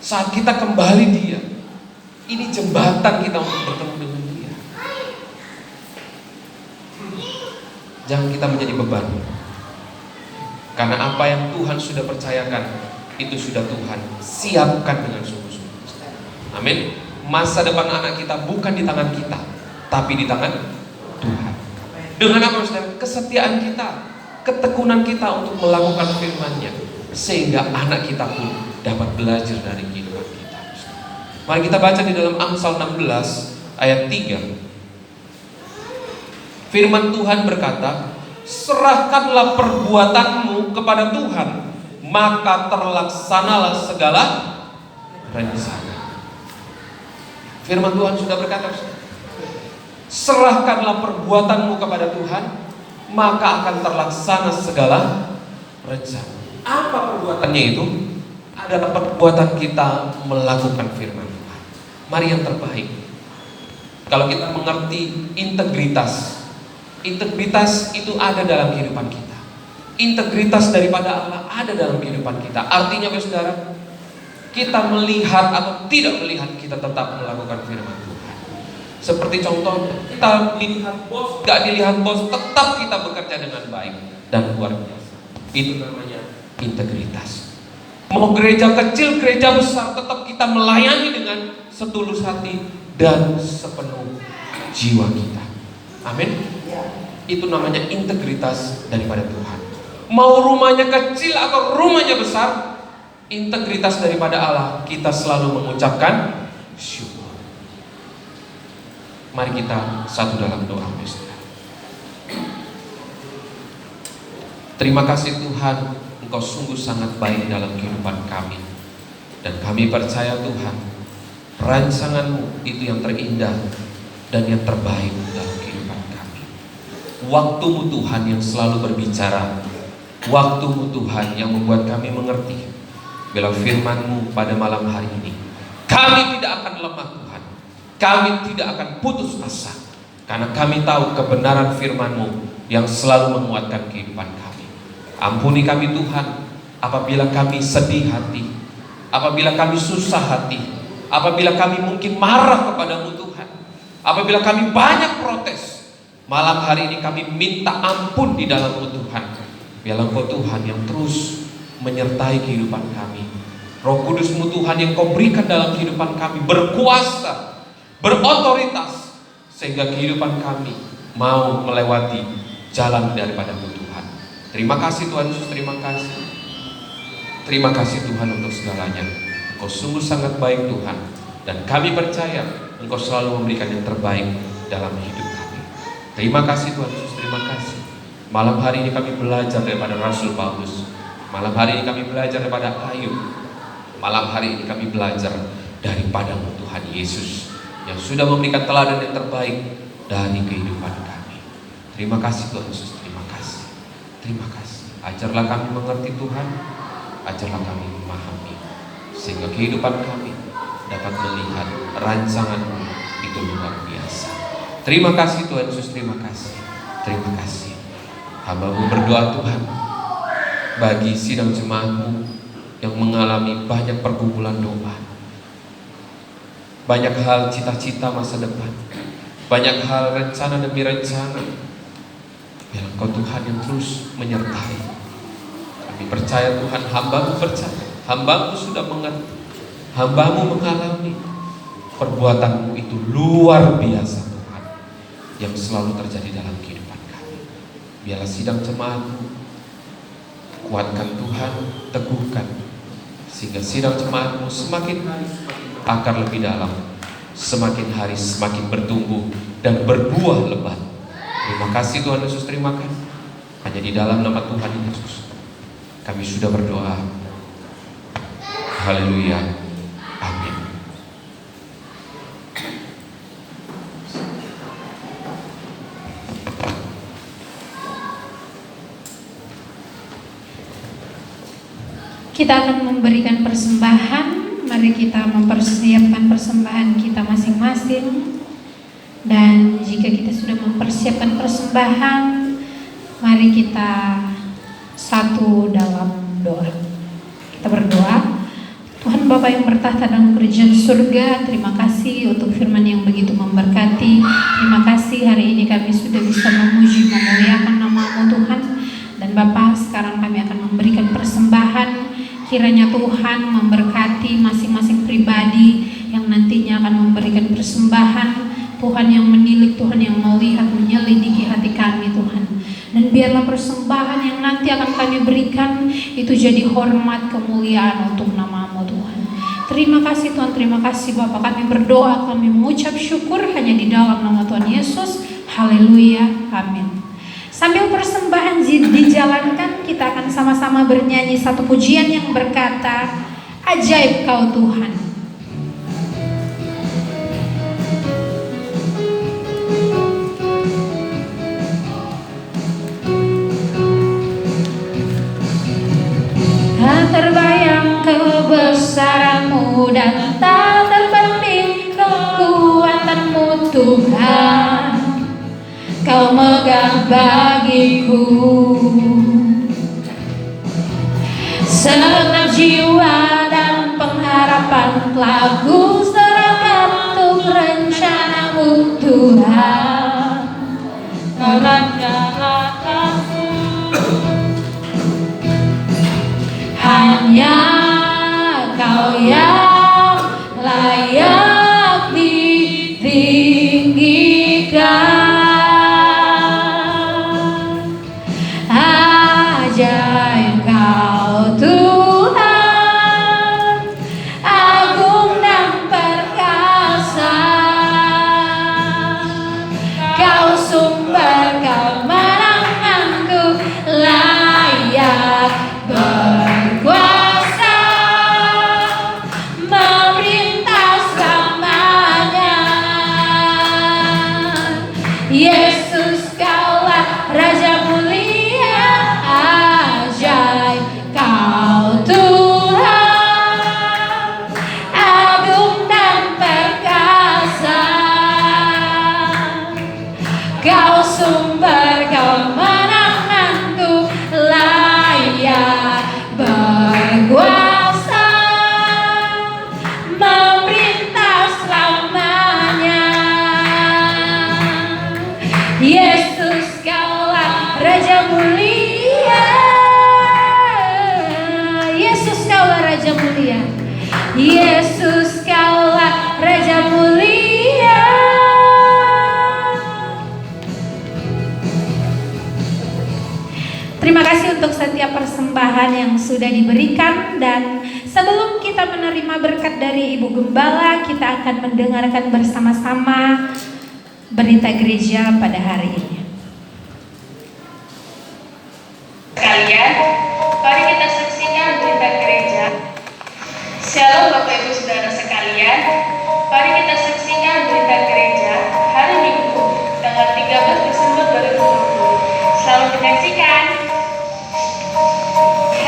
Saat kita kembali Dia, ini jembatan kita untuk bertemu dengan Dia. Jangan kita menjadi beban. Karena apa yang Tuhan sudah percayakan, itu sudah Tuhan siapkan dengan sungguh-sungguh. Amin. Masa depan anak kita bukan di tangan kita, tapi di tangan Tuhan. Dengan apa saudara? Kesetiaan kita, ketekunan kita untuk melakukan firman-Nya, sehingga anak kita pun dapat belajar dari kehidupan kita. Mari kita baca di dalam Amsal 16 ayat 3. Firman Tuhan berkata, serahkanlah perbuatanmu kepada Tuhan, maka terlaksanalah segala rencana. Firman Tuhan sudah berkata, serahkanlah perbuatanmu kepada Tuhan, maka akan terlaksana segala rencana. Apa perbuatannya itu? Adalah perbuatan kita melakukan firman Tuhan. Mari yang terbaik. Kalau kita mengerti integritas, integritas itu ada dalam kehidupan kita. Integritas daripada Allah ada dalam kehidupan kita. Artinya saudara, kita melihat atau tidak melihat, kita tetap melakukan firman Tuhan. Seperti contohnya, kita melihat bos, gak dilihat bos, tetap kita bekerja dengan baik dan luar biasa. Itu namanya integritas. Mau gereja kecil, gereja besar, tetap kita melayani dengan setulus hati dan sepenuh jiwa kita. Amin. Itu namanya integritas daripada Tuhan. Mau rumahnya kecil atau rumahnya besar, integritas daripada Allah, kita selalu mengucapkan syukur. Mari kita satu dalam doa. Terima kasih Tuhan, Engkau sungguh sangat baik dalam kehidupan kami. Dan kami percaya Tuhan, rancangan-Mu itu yang terindah dan yang terbaik dalam kehidupan kami. Waktu-Mu Tuhan yang selalu berbicara, waktu-Mu Tuhan yang membuat kami mengerti. Bila firman-Mu pada malam hari ini, kami tidak akan lemah Tuhan, kami tidak akan putus asa, karena kami tahu kebenaran firman-Mu yang selalu menguatkan kehidupan kami. Ampuni kami Tuhan, apabila kami sedih hati, apabila kami susah hati, apabila kami mungkin marah kepadamu Tuhan, apabila kami banyak protes. Malam hari ini kami minta ampun di dalam-Mu Tuhan. Biarlah Engkau Tuhan yang terus menyertai kehidupan kami. Roh Kudus-Mu Tuhan yang Kau berikan dalam kehidupan kami berkuasa, berotoritas, sehingga kehidupan kami mau melewati jalan daripada-Mu Tuhan. Terima kasih Tuhan Yesus, terima kasih. Terima kasih Tuhan untuk segalanya. Engkau sungguh sangat baik Tuhan, dan kami percaya Engkau selalu memberikan yang terbaik dalam hidup kami. Terima kasih Tuhan Yesus, terima kasih. Malam hari ini kami belajar daripada Rasul Paulus. Malam hari ini kami belajar daripada Ayub. Malam hari ini kami belajar daripada-Mu Tuhan Yesus, yang sudah memberikan teladan yang terbaik dari kehidupan kami. Terima kasih Tuhan Yesus, terima kasih. Terima kasih. Ajarlah kami mengerti Tuhan, ajarlah kami memahami, sehingga kehidupan kami dapat melihat rancangan-Mu itu luar biasa. Terima kasih Tuhan Yesus, terima kasih. Terima kasih. Hamba-Mu berdoa Tuhan, bagi sidang jemaat-Mu yang mengalami banyak pergumulan doa, banyak hal cita-cita masa depan, banyak hal rencana demi rencana. Biar Engkau Tuhan yang terus menyertai. Kami percaya Tuhan, hamba-Mu percaya, hamba-Mu sudah mengerti, hamba-Mu mengalami perbuatan-Mu itu luar biasa Tuhan, yang selalu terjadi dalam kehidupan kami. Biarlah sidang jemaat-Mu, kuatkan Tuhan, teguhkan, sehingga sidang jemaat-Mu semakin hari semakin akar lebih dalam, semakin hari semakin bertumbuh dan berbuah lebat. Terima kasih Tuhan Yesus, terima kasih. Hanya di dalam nama Tuhan Yesus kami sudah berdoa. Haleluya. Amin. Kita akan memberikan persembahan. Mari kita mempersiapkan persembahan kita masing-masing. Dan jika kita sudah mempersiapkan persembahan, mari kita satu dalam doa. Kita berdoa. Tuhan Bapa yang bertahta dalam kerajaan surga, terima kasih untuk firman yang begitu memberkati. Terima kasih hari ini kami sudah bisa memuji, memuliakan nama-Mu Tuhan. Dan Bapa, sekarang kami akan memberikan persembahan. Kiranya Tuhan memberkati masing-masing pribadi yang nantinya akan memberikan persembahan. Tuhan yang menilik, Tuhan yang melihat, menyelidiki hati kami Tuhan. Dan biarlah persembahan yang nanti akan kami berikan itu jadi hormat kemuliaan untuk nama-Mu Tuhan. Terima kasih Tuhan, terima kasih Bapak. Kami berdoa, kami mengucap syukur hanya di dalam nama Tuhan Yesus. Haleluya, amin. Sambil persembahan dijalankan, kita akan sama-sama bernyanyi satu pujian yang berkata, ajaib Kau Tuhan. Tak terbayang kebesaran-Mu dan tak terbanding kekuatan-Mu Tuhan. Kau megah bagiku segenap jiwa dan pengharapan telah ku serahkan untuk rencana-Mu Tuhan. Karena aku hanya Kau yang layak ditinggikan. Ajaib Kau Tuhan, agung dan perkasa. Kau sumber kemenanganku, layak berkuasa, memerintah selamanya. Yesus Kaulah Raja mulia, ajaib Kau Tuhan, agung dan perkasa. Kau sumber kemenanganku, layak berkuasa, memerintah selamanya. Yesus Kaulah Raja mulia, Yesus Kaulah Raja mulia, Yesus Kaulah Raja mulia. Terima kasih untuk setiap persembahan yang sudah diberikan. Dan sebelum kita menerima berkat dari Ibu Gembala, kita akan mendengarkan bersama-sama berita gereja pada hari ini. Sekalian, mari kita saksikan berita gereja. Shalom Bapak Ibu Saudara sekalian, mari kita saksikan berita gereja hari Minggu tanggal 13 Desember 2020. Selamat menyaksikan.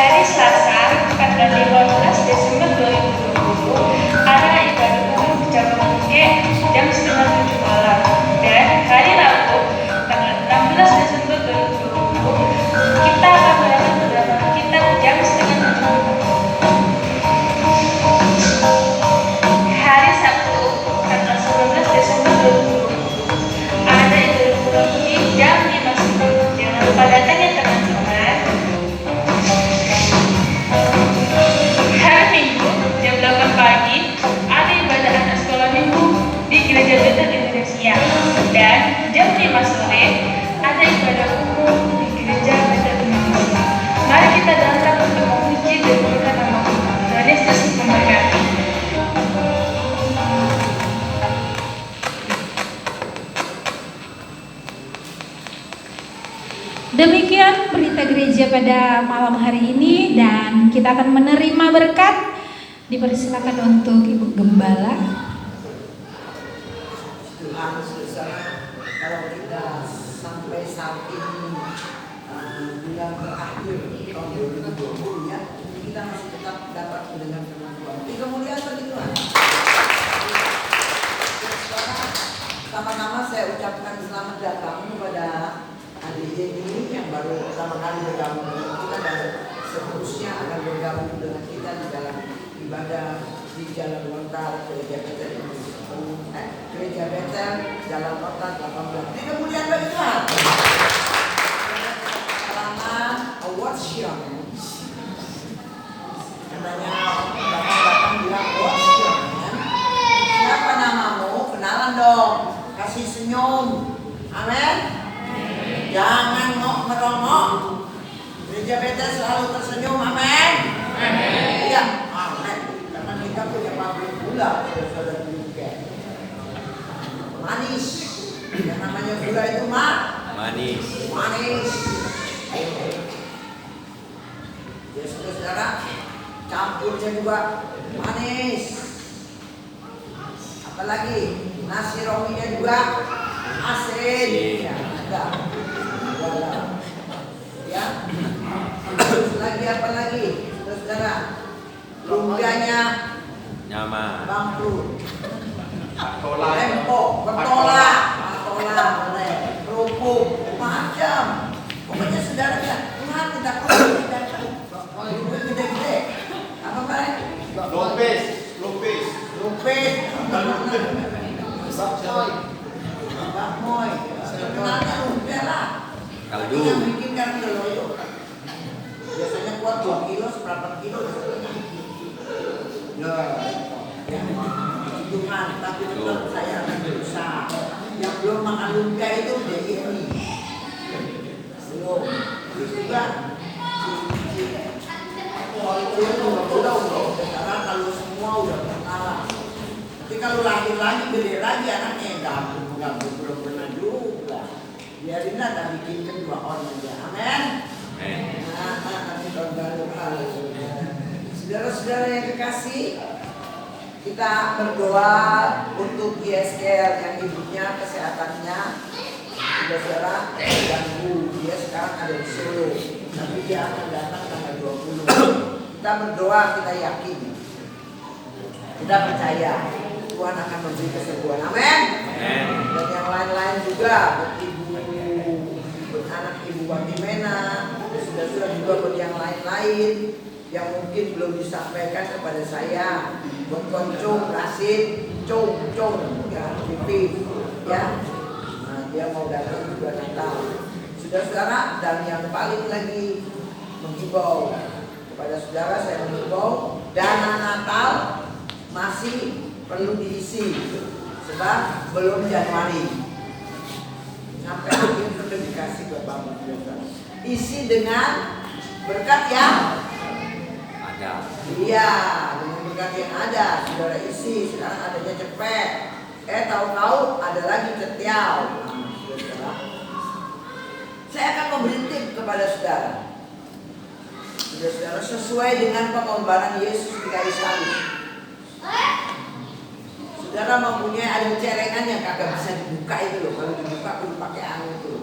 Hari Selasa tanggal 15 Desember 2020 ada ibadah umum di Cabang G jam 6:30 malam. Dan hari Rabu tanggal 16 Desember 2020 kita akan melakukan beberapa kitab jam 6:30. Hari Sabtu tanggal 19 Desember 2020 ada ibadah pulang di jam 5 sore. Jangan lupa datang ya teman-teman. Hari Minggu jam 8 pagi ada ibadah anak sekolah minggu di Gereja Betel Indonesia. Dan jam 5 sore ada ibadah umum di Gereja Betel Indonesia. Mari kita datang untuk memuji dan berkat nama Tuhan. Tuhan Yesus memberkati. Demikian berita gereja pada malam hari ini, dan kita akan menerima berkat. Dipersilakan untuk Ibu Gembala. Tuhan saudara, kalau kita sampai saat ini bulan terakhir tahun 2020 ya, kita masih tetap dapat mendengar firman Tuhan. Ini kemuliaan bagi Tuhan. Saudara, sama-sama saya ucapkan selamat datang kepada adik ini yang baru pertama kali bergabung dengan kita dan seterusnya akan bergabung dengan kita di dalam ibadah di Jalan Lontar Gereja Betel Gereja Betel Jalan Lontar 18. Ini kemuliaan bagi Tuhan. Selama awards show, katanya datang bilang awards show, siapa namamu? Kenalan dong. Jangan merongok. Gereja Betel selalu tersenyum. Amin. Iya, amin. Karena kita punya pabrik gula, saudara juga. Manis. Yang namanya gula itu Manis. manis. Ya saudara, campurnya juga manis. Apalagi nasi rominya juga asin. Ya, ada. Ya. Terus lagi apa lagi? Saudara, lumpianya Nyaman. bangkrut. Tempo, petola, boleh, kerupuk, macam. Pokoknya saudara bilang, Tuhan kita duit gede-gede. Apa baik? Lopez. Lupis, bakmoy, kenalnya lumpia lah. Kaldu. Yang bikin kan loyo. Biasanya kuat 2 kilo, seberapa kilo? Hitungan, tapi tetap saya akan berusaha. Yang belum makan lumpia itu DIY. Belum. Terus juga karena kalau semua udah kalah. Tapi kalau lahir lagi, gede lagi anaknya yang gabung belum pernah juga. Biarinlah tak bikin 2 on aja. Amin. Nanti tahun baru. Saudara-saudara yang kekasih, kita berdoa untuk ISL yang ibunya kesehatannya. Saudara terganggu, dia sekarang ada di Solo, tapi dia akan datang tanggal 20. Kita berdoa, kita yakin, kita percaya Tuhan akan memberi kesembuhan. Amin. Dan yang lain-lain juga, buat anak ibu Watimena, sudah juga buat yang lain-lain yang mungkin belum disampaikan kepada saya, buat Koncung, Rasid, Cung, ya, Pipi, ya. Dia mau datang juga Natal. Saudara-saudara, dan yang paling lagi menghimbau kepada saudara, saya menghimbau dana Natal masih perlu diisi sebab belum Januari. Sampai akhir sudah dikasih ke Bapak Saudara. Isi dengan berkat yang Ada. iya, dengan berkat yang ada, saudara isi. Sekarang adanya cepet. Tahu-tahu ada lagi ketiau. Saya akan memberi tip kepada saudara. Saudara sesuai dengan pengorbanan Yesus di kayu salib. Saudara mempunyai ada celengan yang kagak bisa dibuka itu loh. Kalau dibuka perlu pakai angin itu.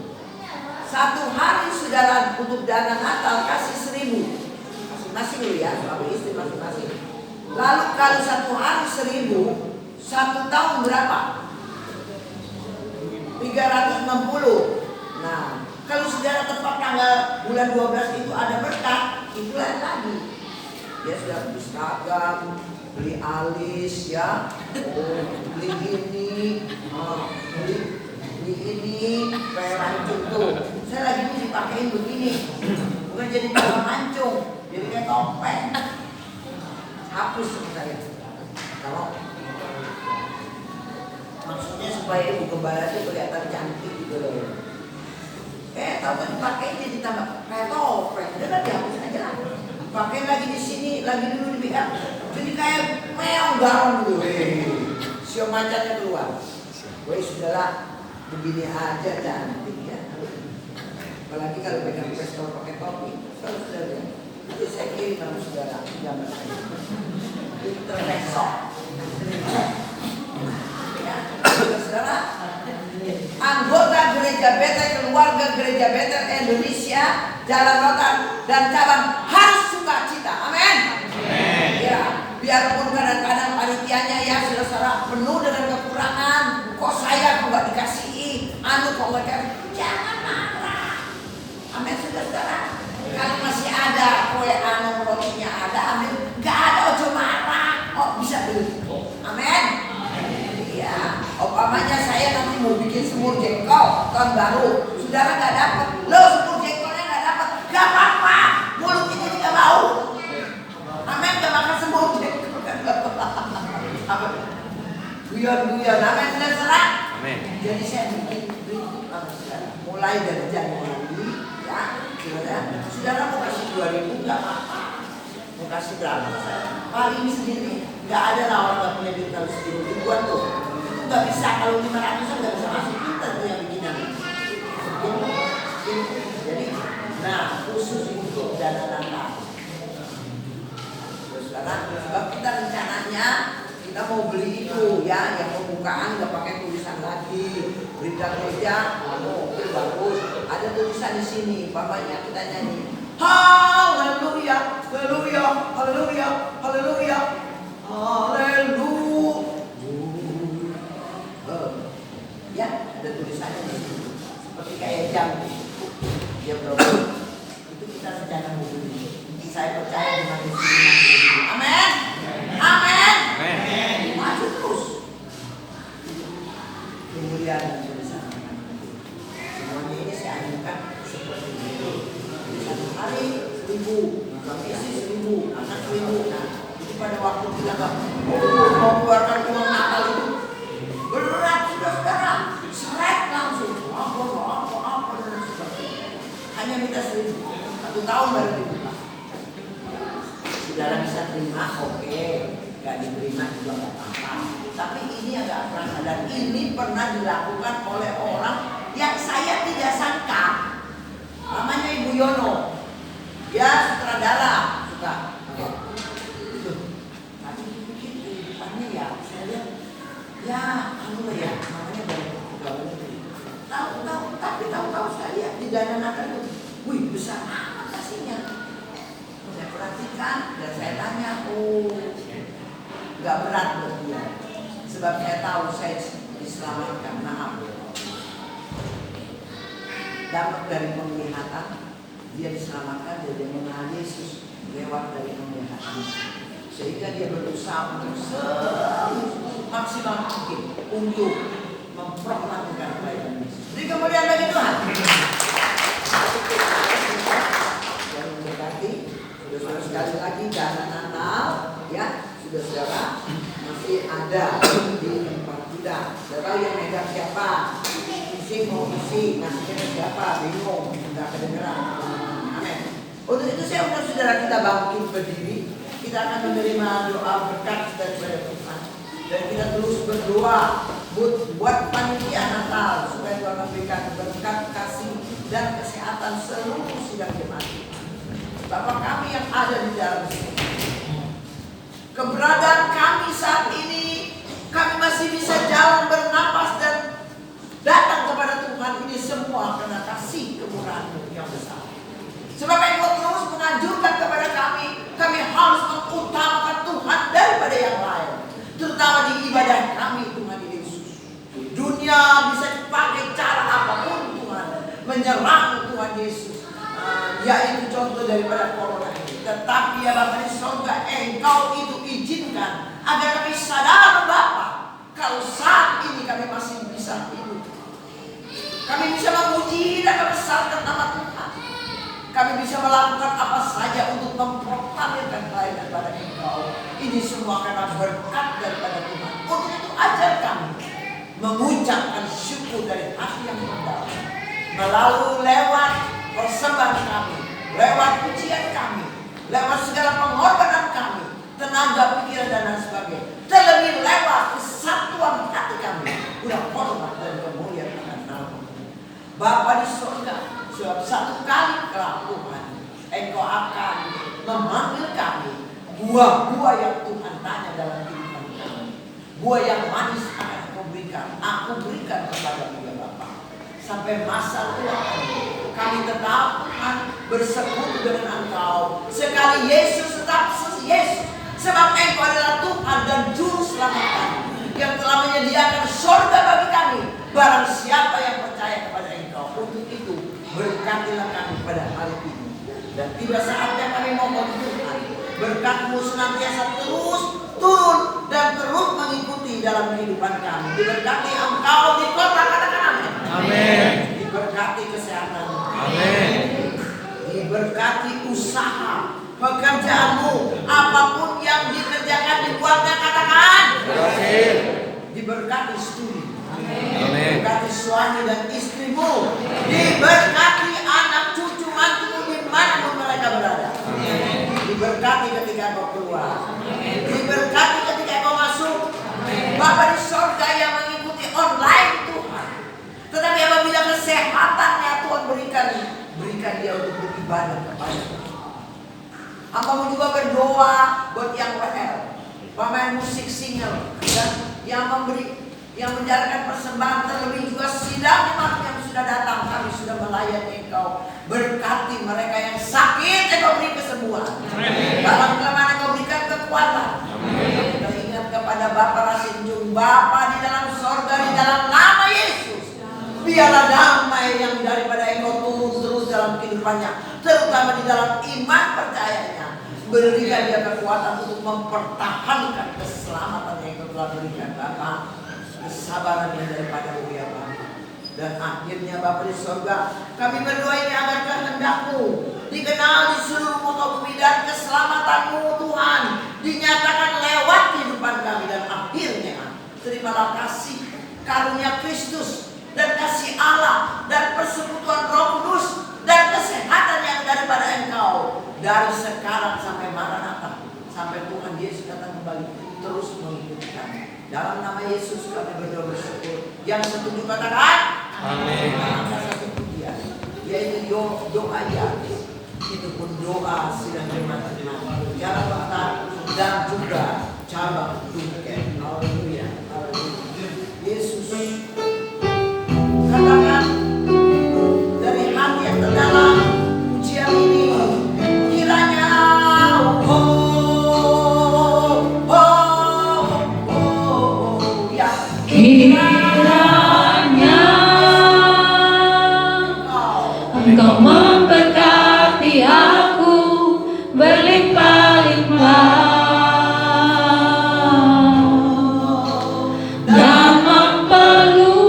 1 hari saudara untuk dana Natal kasih 1.000 masing-masing dulu ya, suami istri masing-masing. Lalu kalau 1 hari 1.000, 1 tahun berapa? 360. Nah, kalau saudara tepat tanggal bulan 12 itu ada berkat, itu lain lagi. Dia sudah beli seragam, beli alis, ya, beli ini, beli ini, kayak rancung tuh. Saya lagi ini dipakein begini, bukan jadi kayak rancung, jadi kayak topeng. Hapus sama saya. Kalau maksudnya supaya ibu gembala itu kelihatan cantik gitu loh. Tahu dipakai jadi tambah kayak topeng. Udah kan dihapus aja lah. Pakai lagi di sini, lagi dulu di bidang. Jadi kayak meong garong dulu. Sio macannya keluar. Woi sudahlah, begini aja cantik ya. Apalagi kalau pegang pistol pakai topi, kalau saudara. Nanti saya kirim sama saudara gambar saya. Terbesok. Saudara, anggota Gereja Betel, keluarga Gereja Betel Indonesia, Jalan Rotan dan cabang harus sukacita. Amin. Ya, biarpun kadang-kadang panitianya ya saudara penuh dengan kekurangan, kok saya kok nggak dikasihi, kok nggak dikasih, jangan marah. Amin saudara. Kalau masih ada kue rotinya ada, amin. Nggak ada ojo marah, bisa beli. Amin. Ya, umpamanya saya nanti mau bikin semur jengkol tahun baru, saudara nggak dapat, lo semur jengkolnya nggak dapat, nggak apa-apa, mulut itu juga bau. Amin, nggak makan semur jengkol, apa? Guyon, amin, saudara. Amin. Jadi saya bikin sama saudara, mulai dari Januari ya, saudara mau kasih 2.000 nggak apa-apa, mau kasih berapa paling ini sendiri nggak ada lawan nggak punya duit harus ribuan tuh, itu nggak bisa kalau 500 nggak bisa masuk kita tuh yang bikinan. Jadi, nah khusus untuk dana Natal. Sekarang sebab kita rencananya kita mau beli itu ya, yang pembukaan nggak pakai tulisan lagi, berita gereja, oke bagus, ada tulisan di sini, bapaknya kita nyanyi, haleluya, haleluya, haleluya, haleluya, haleluya, ya ada tulisannya di sini, seperti kayak jam, dia berapa? Itu kita rencana mau beli. Saya percaya dengan Yesus. Amin. Amin. Maju terus. Kemudian bersama. Semuanya ini saya anjurkan seperti itu. Satu hari 1.000, komisi 1.000, anak 1.000. Nah, itu pada waktu kita mau keluarkan uang Natal itu berat saudara. Seret langsung. Apa dan sebagainya. Hanya minta 1.000. 1 tahun baru dibuka. Saudara bisa terima, oke, gak diterima juga gak apa-apa. Tapi ini agak perasa dan ini pernah dilakukan oleh orang yang saya tidak sangka. Namanya Ibu Yono, dia sutradara suka. Itu, tapi dipikir kehidupannya ya, saya lihat, ya, ya, namanya banyak pegawai. Tapi tahu-tahu saya lihat di dana Natal itu, wih besar amat kasihnya. Saya perhatikan dan saya tanya, nggak berat buat dia, sebab saya tahu saya diselamatkan. Maaf, dapat dari penglihatan, dia diselamatkan dari mengenal Yesus lewat dari penglihatan, sehingga dia berusaha untuk semaksimal mungkin untuk memproklamirkan kebaikan Yesus. Jadi kemudian bagi Tuhan. Yang mendekati. Saudara sekali lagi dana Natal ya, saudara masih ada di tempat kita. Saudara yang megang siapa? Isi mau isi, ngasihnya ke siapa? Bingung, nggak kedengeran. Amin. Untuk itu saya undang saudara kita bangkit berdiri. Kita akan menerima doa berkat daripada Tuhan. Dan kita terus berdoa buat panitia Natal supaya Tuhan memberikan berkat, kasih dan kesehatan seluruh sidang jemaat. Bapak kami yang ada di dalam sini, keberadaan kami saat ini, kami masih bisa jalan, bernapas dan datang kepada Tuhan, ini semua karena kasih kemurahan-Mu yang besar. Sebab Engkau terus menganjurkan kepada kami harus mengutamakan Tuhan daripada yang lain, terutama di ibadah kami Tuhan Yesus. Dunia bisa dipakai cara apapun Tuhan, menyerang Tuhan Yesus. Yaitu contoh daripada corona ini. Tetapi ya Bapa di surga, Engkau itu izinkan agar kami sadar Bapa, kalau saat ini kami masih bisa hidup, kami bisa memuji dan membesarkan nama Tuhan, kami bisa melakukan apa saja untuk memproklamirkan kebaikan pada Engkau. Ini semua karena berkat daripada Tuhan. Untuk itu ajar kami mengucapkan syukur dari hati yang mendalam melalui lewat persembahan kami, lewat pujian kami, lewat segala pengorbanan kami, tenaga, pikiran dan lain sebagainya. Terlebih lewat kesatuan hati kami, udah hormat dan kemuliaan akan nama Bapa di surga. Sebab satu kali kelak Tuhan, Engkau akan memanggil kami. Buah-buah yang Tuhan tanya dalam kehidupan kami, buah yang manis akan Kau berikan. Aku berikan kepada dia Bapa. Sampai masa tua kami tetap Tuhan bersekutu dengan Engkau. Sekali Yesus tetap Yesus. Sebab Engkau adalah Tuhan dan Juru Selamat kami, yang telah menyediakan surga bagi kami, barang siapa yang percaya kepada Engkau. Untuk itu berkatilah kami pada hari ini. Dan tiba saatnya kami mohon Tuhan, berkat-Mu senantiasa terus turun dan terus mengikuti dalam kehidupan kami. Diberkati Engkau di kota, katakan amin. Amin. Diberkati kesehatan. Amin. Diberkati usaha, pekerjaanmu, apapun yang dikerjakan di keluarga, katakan. Berhasil. Diberkati studi. Amin. Diberkati suami dan istrimu. Diberkati anak cucu mantumu dimanapun mereka berada. Diberkati ketika kau keluar. Diberkati ketika kau masuk. Bapa di sorga yang mengikuti online Tuhan. Tetapi apabila kesehatannya Tuhan berikan dia untuk beribadah kepada Tuhan. Hamba juga berdoa buat yang WL, pemain musik single, dan yang menjalankan persembahan, terlebih juga sidang jemaat yang sudah datang. Kami sudah melayani Engkau. Berkati mereka yang sakit, Engkau beri kesembuhan. Dalam kelemahan Engkau berikan kekuatan. Kita ingat kepada Bapa Rasinjung, Bapa di dalam sorga, di dalam nama Yesus. Biarlah damai yang daripada Engkau turun terus dalam kehidupannya, terutama di dalam iman percayanya. Berikan dia kekuatan untuk mempertahankan keselamatan yang Engkau telah berikan, Bapa. Kesabaran yang daripada-Mu ya Bapa. Dan akhirnya Bapa di sorga, kami berdoa ini agar kehendak-Mu dikenal di seluruh muka bumi dan keselamatan-Mu Tuhan dinyatakan lewat kehidupan kami. Dan akhirnya terimalah kasih karunia Kristus dan kasih Allah dan persekutuan Roh Kudus dan kesehatan yang daripada Engkau dari sekarang sampai Maranatha, sampai Tuhan Yesus datang kembali, terus mengikuti kami. Dalam nama Yesus kami berdoa bersyukur. Yang setuju katakan amin. Ada satu pujian, yaitu doa ya. Itu pun doa sidang jemaat Jalan Bakar dan juga cabang Duken. Haleluya. Yesus katakan dari hati yang terdalam pujian ini, kiranya kiranya Engkau memberkati aku berlimpah-limpah dan memperluas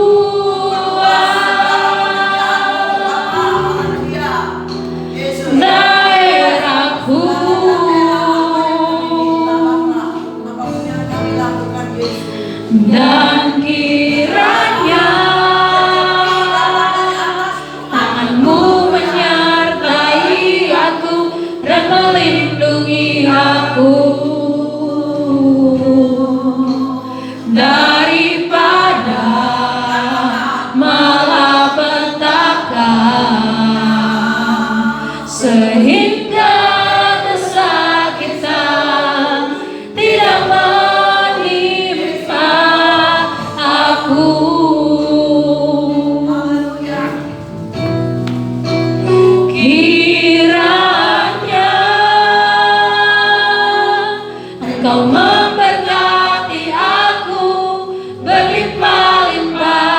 daerahku, dan kiranya tangan-Mu menyertai aku dan melindungi aku daripada malapetaka, sehingga kesakitan tidak menimpa aku. Kiranya Engkau memberkati aku berlimpah-limpah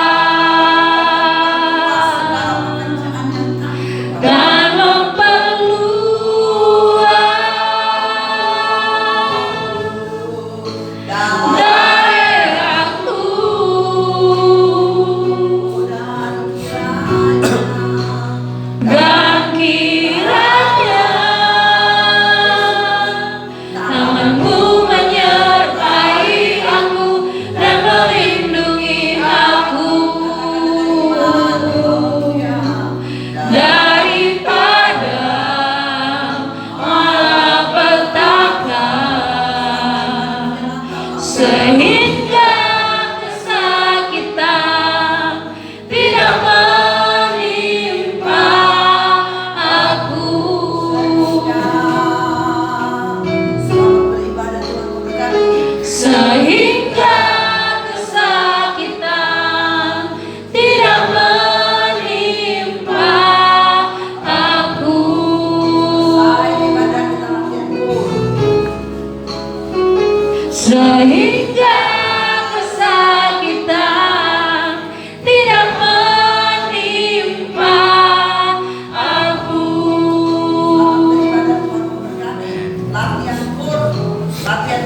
dan memperluas daerahku, dan kiranya tangan-Mu menyertai aku dan melindungi aku daripada malapetaka, sehingga kesakitan tidak menimpa aku. Sehingga kesakitan tidak menimpa aku. Sehingga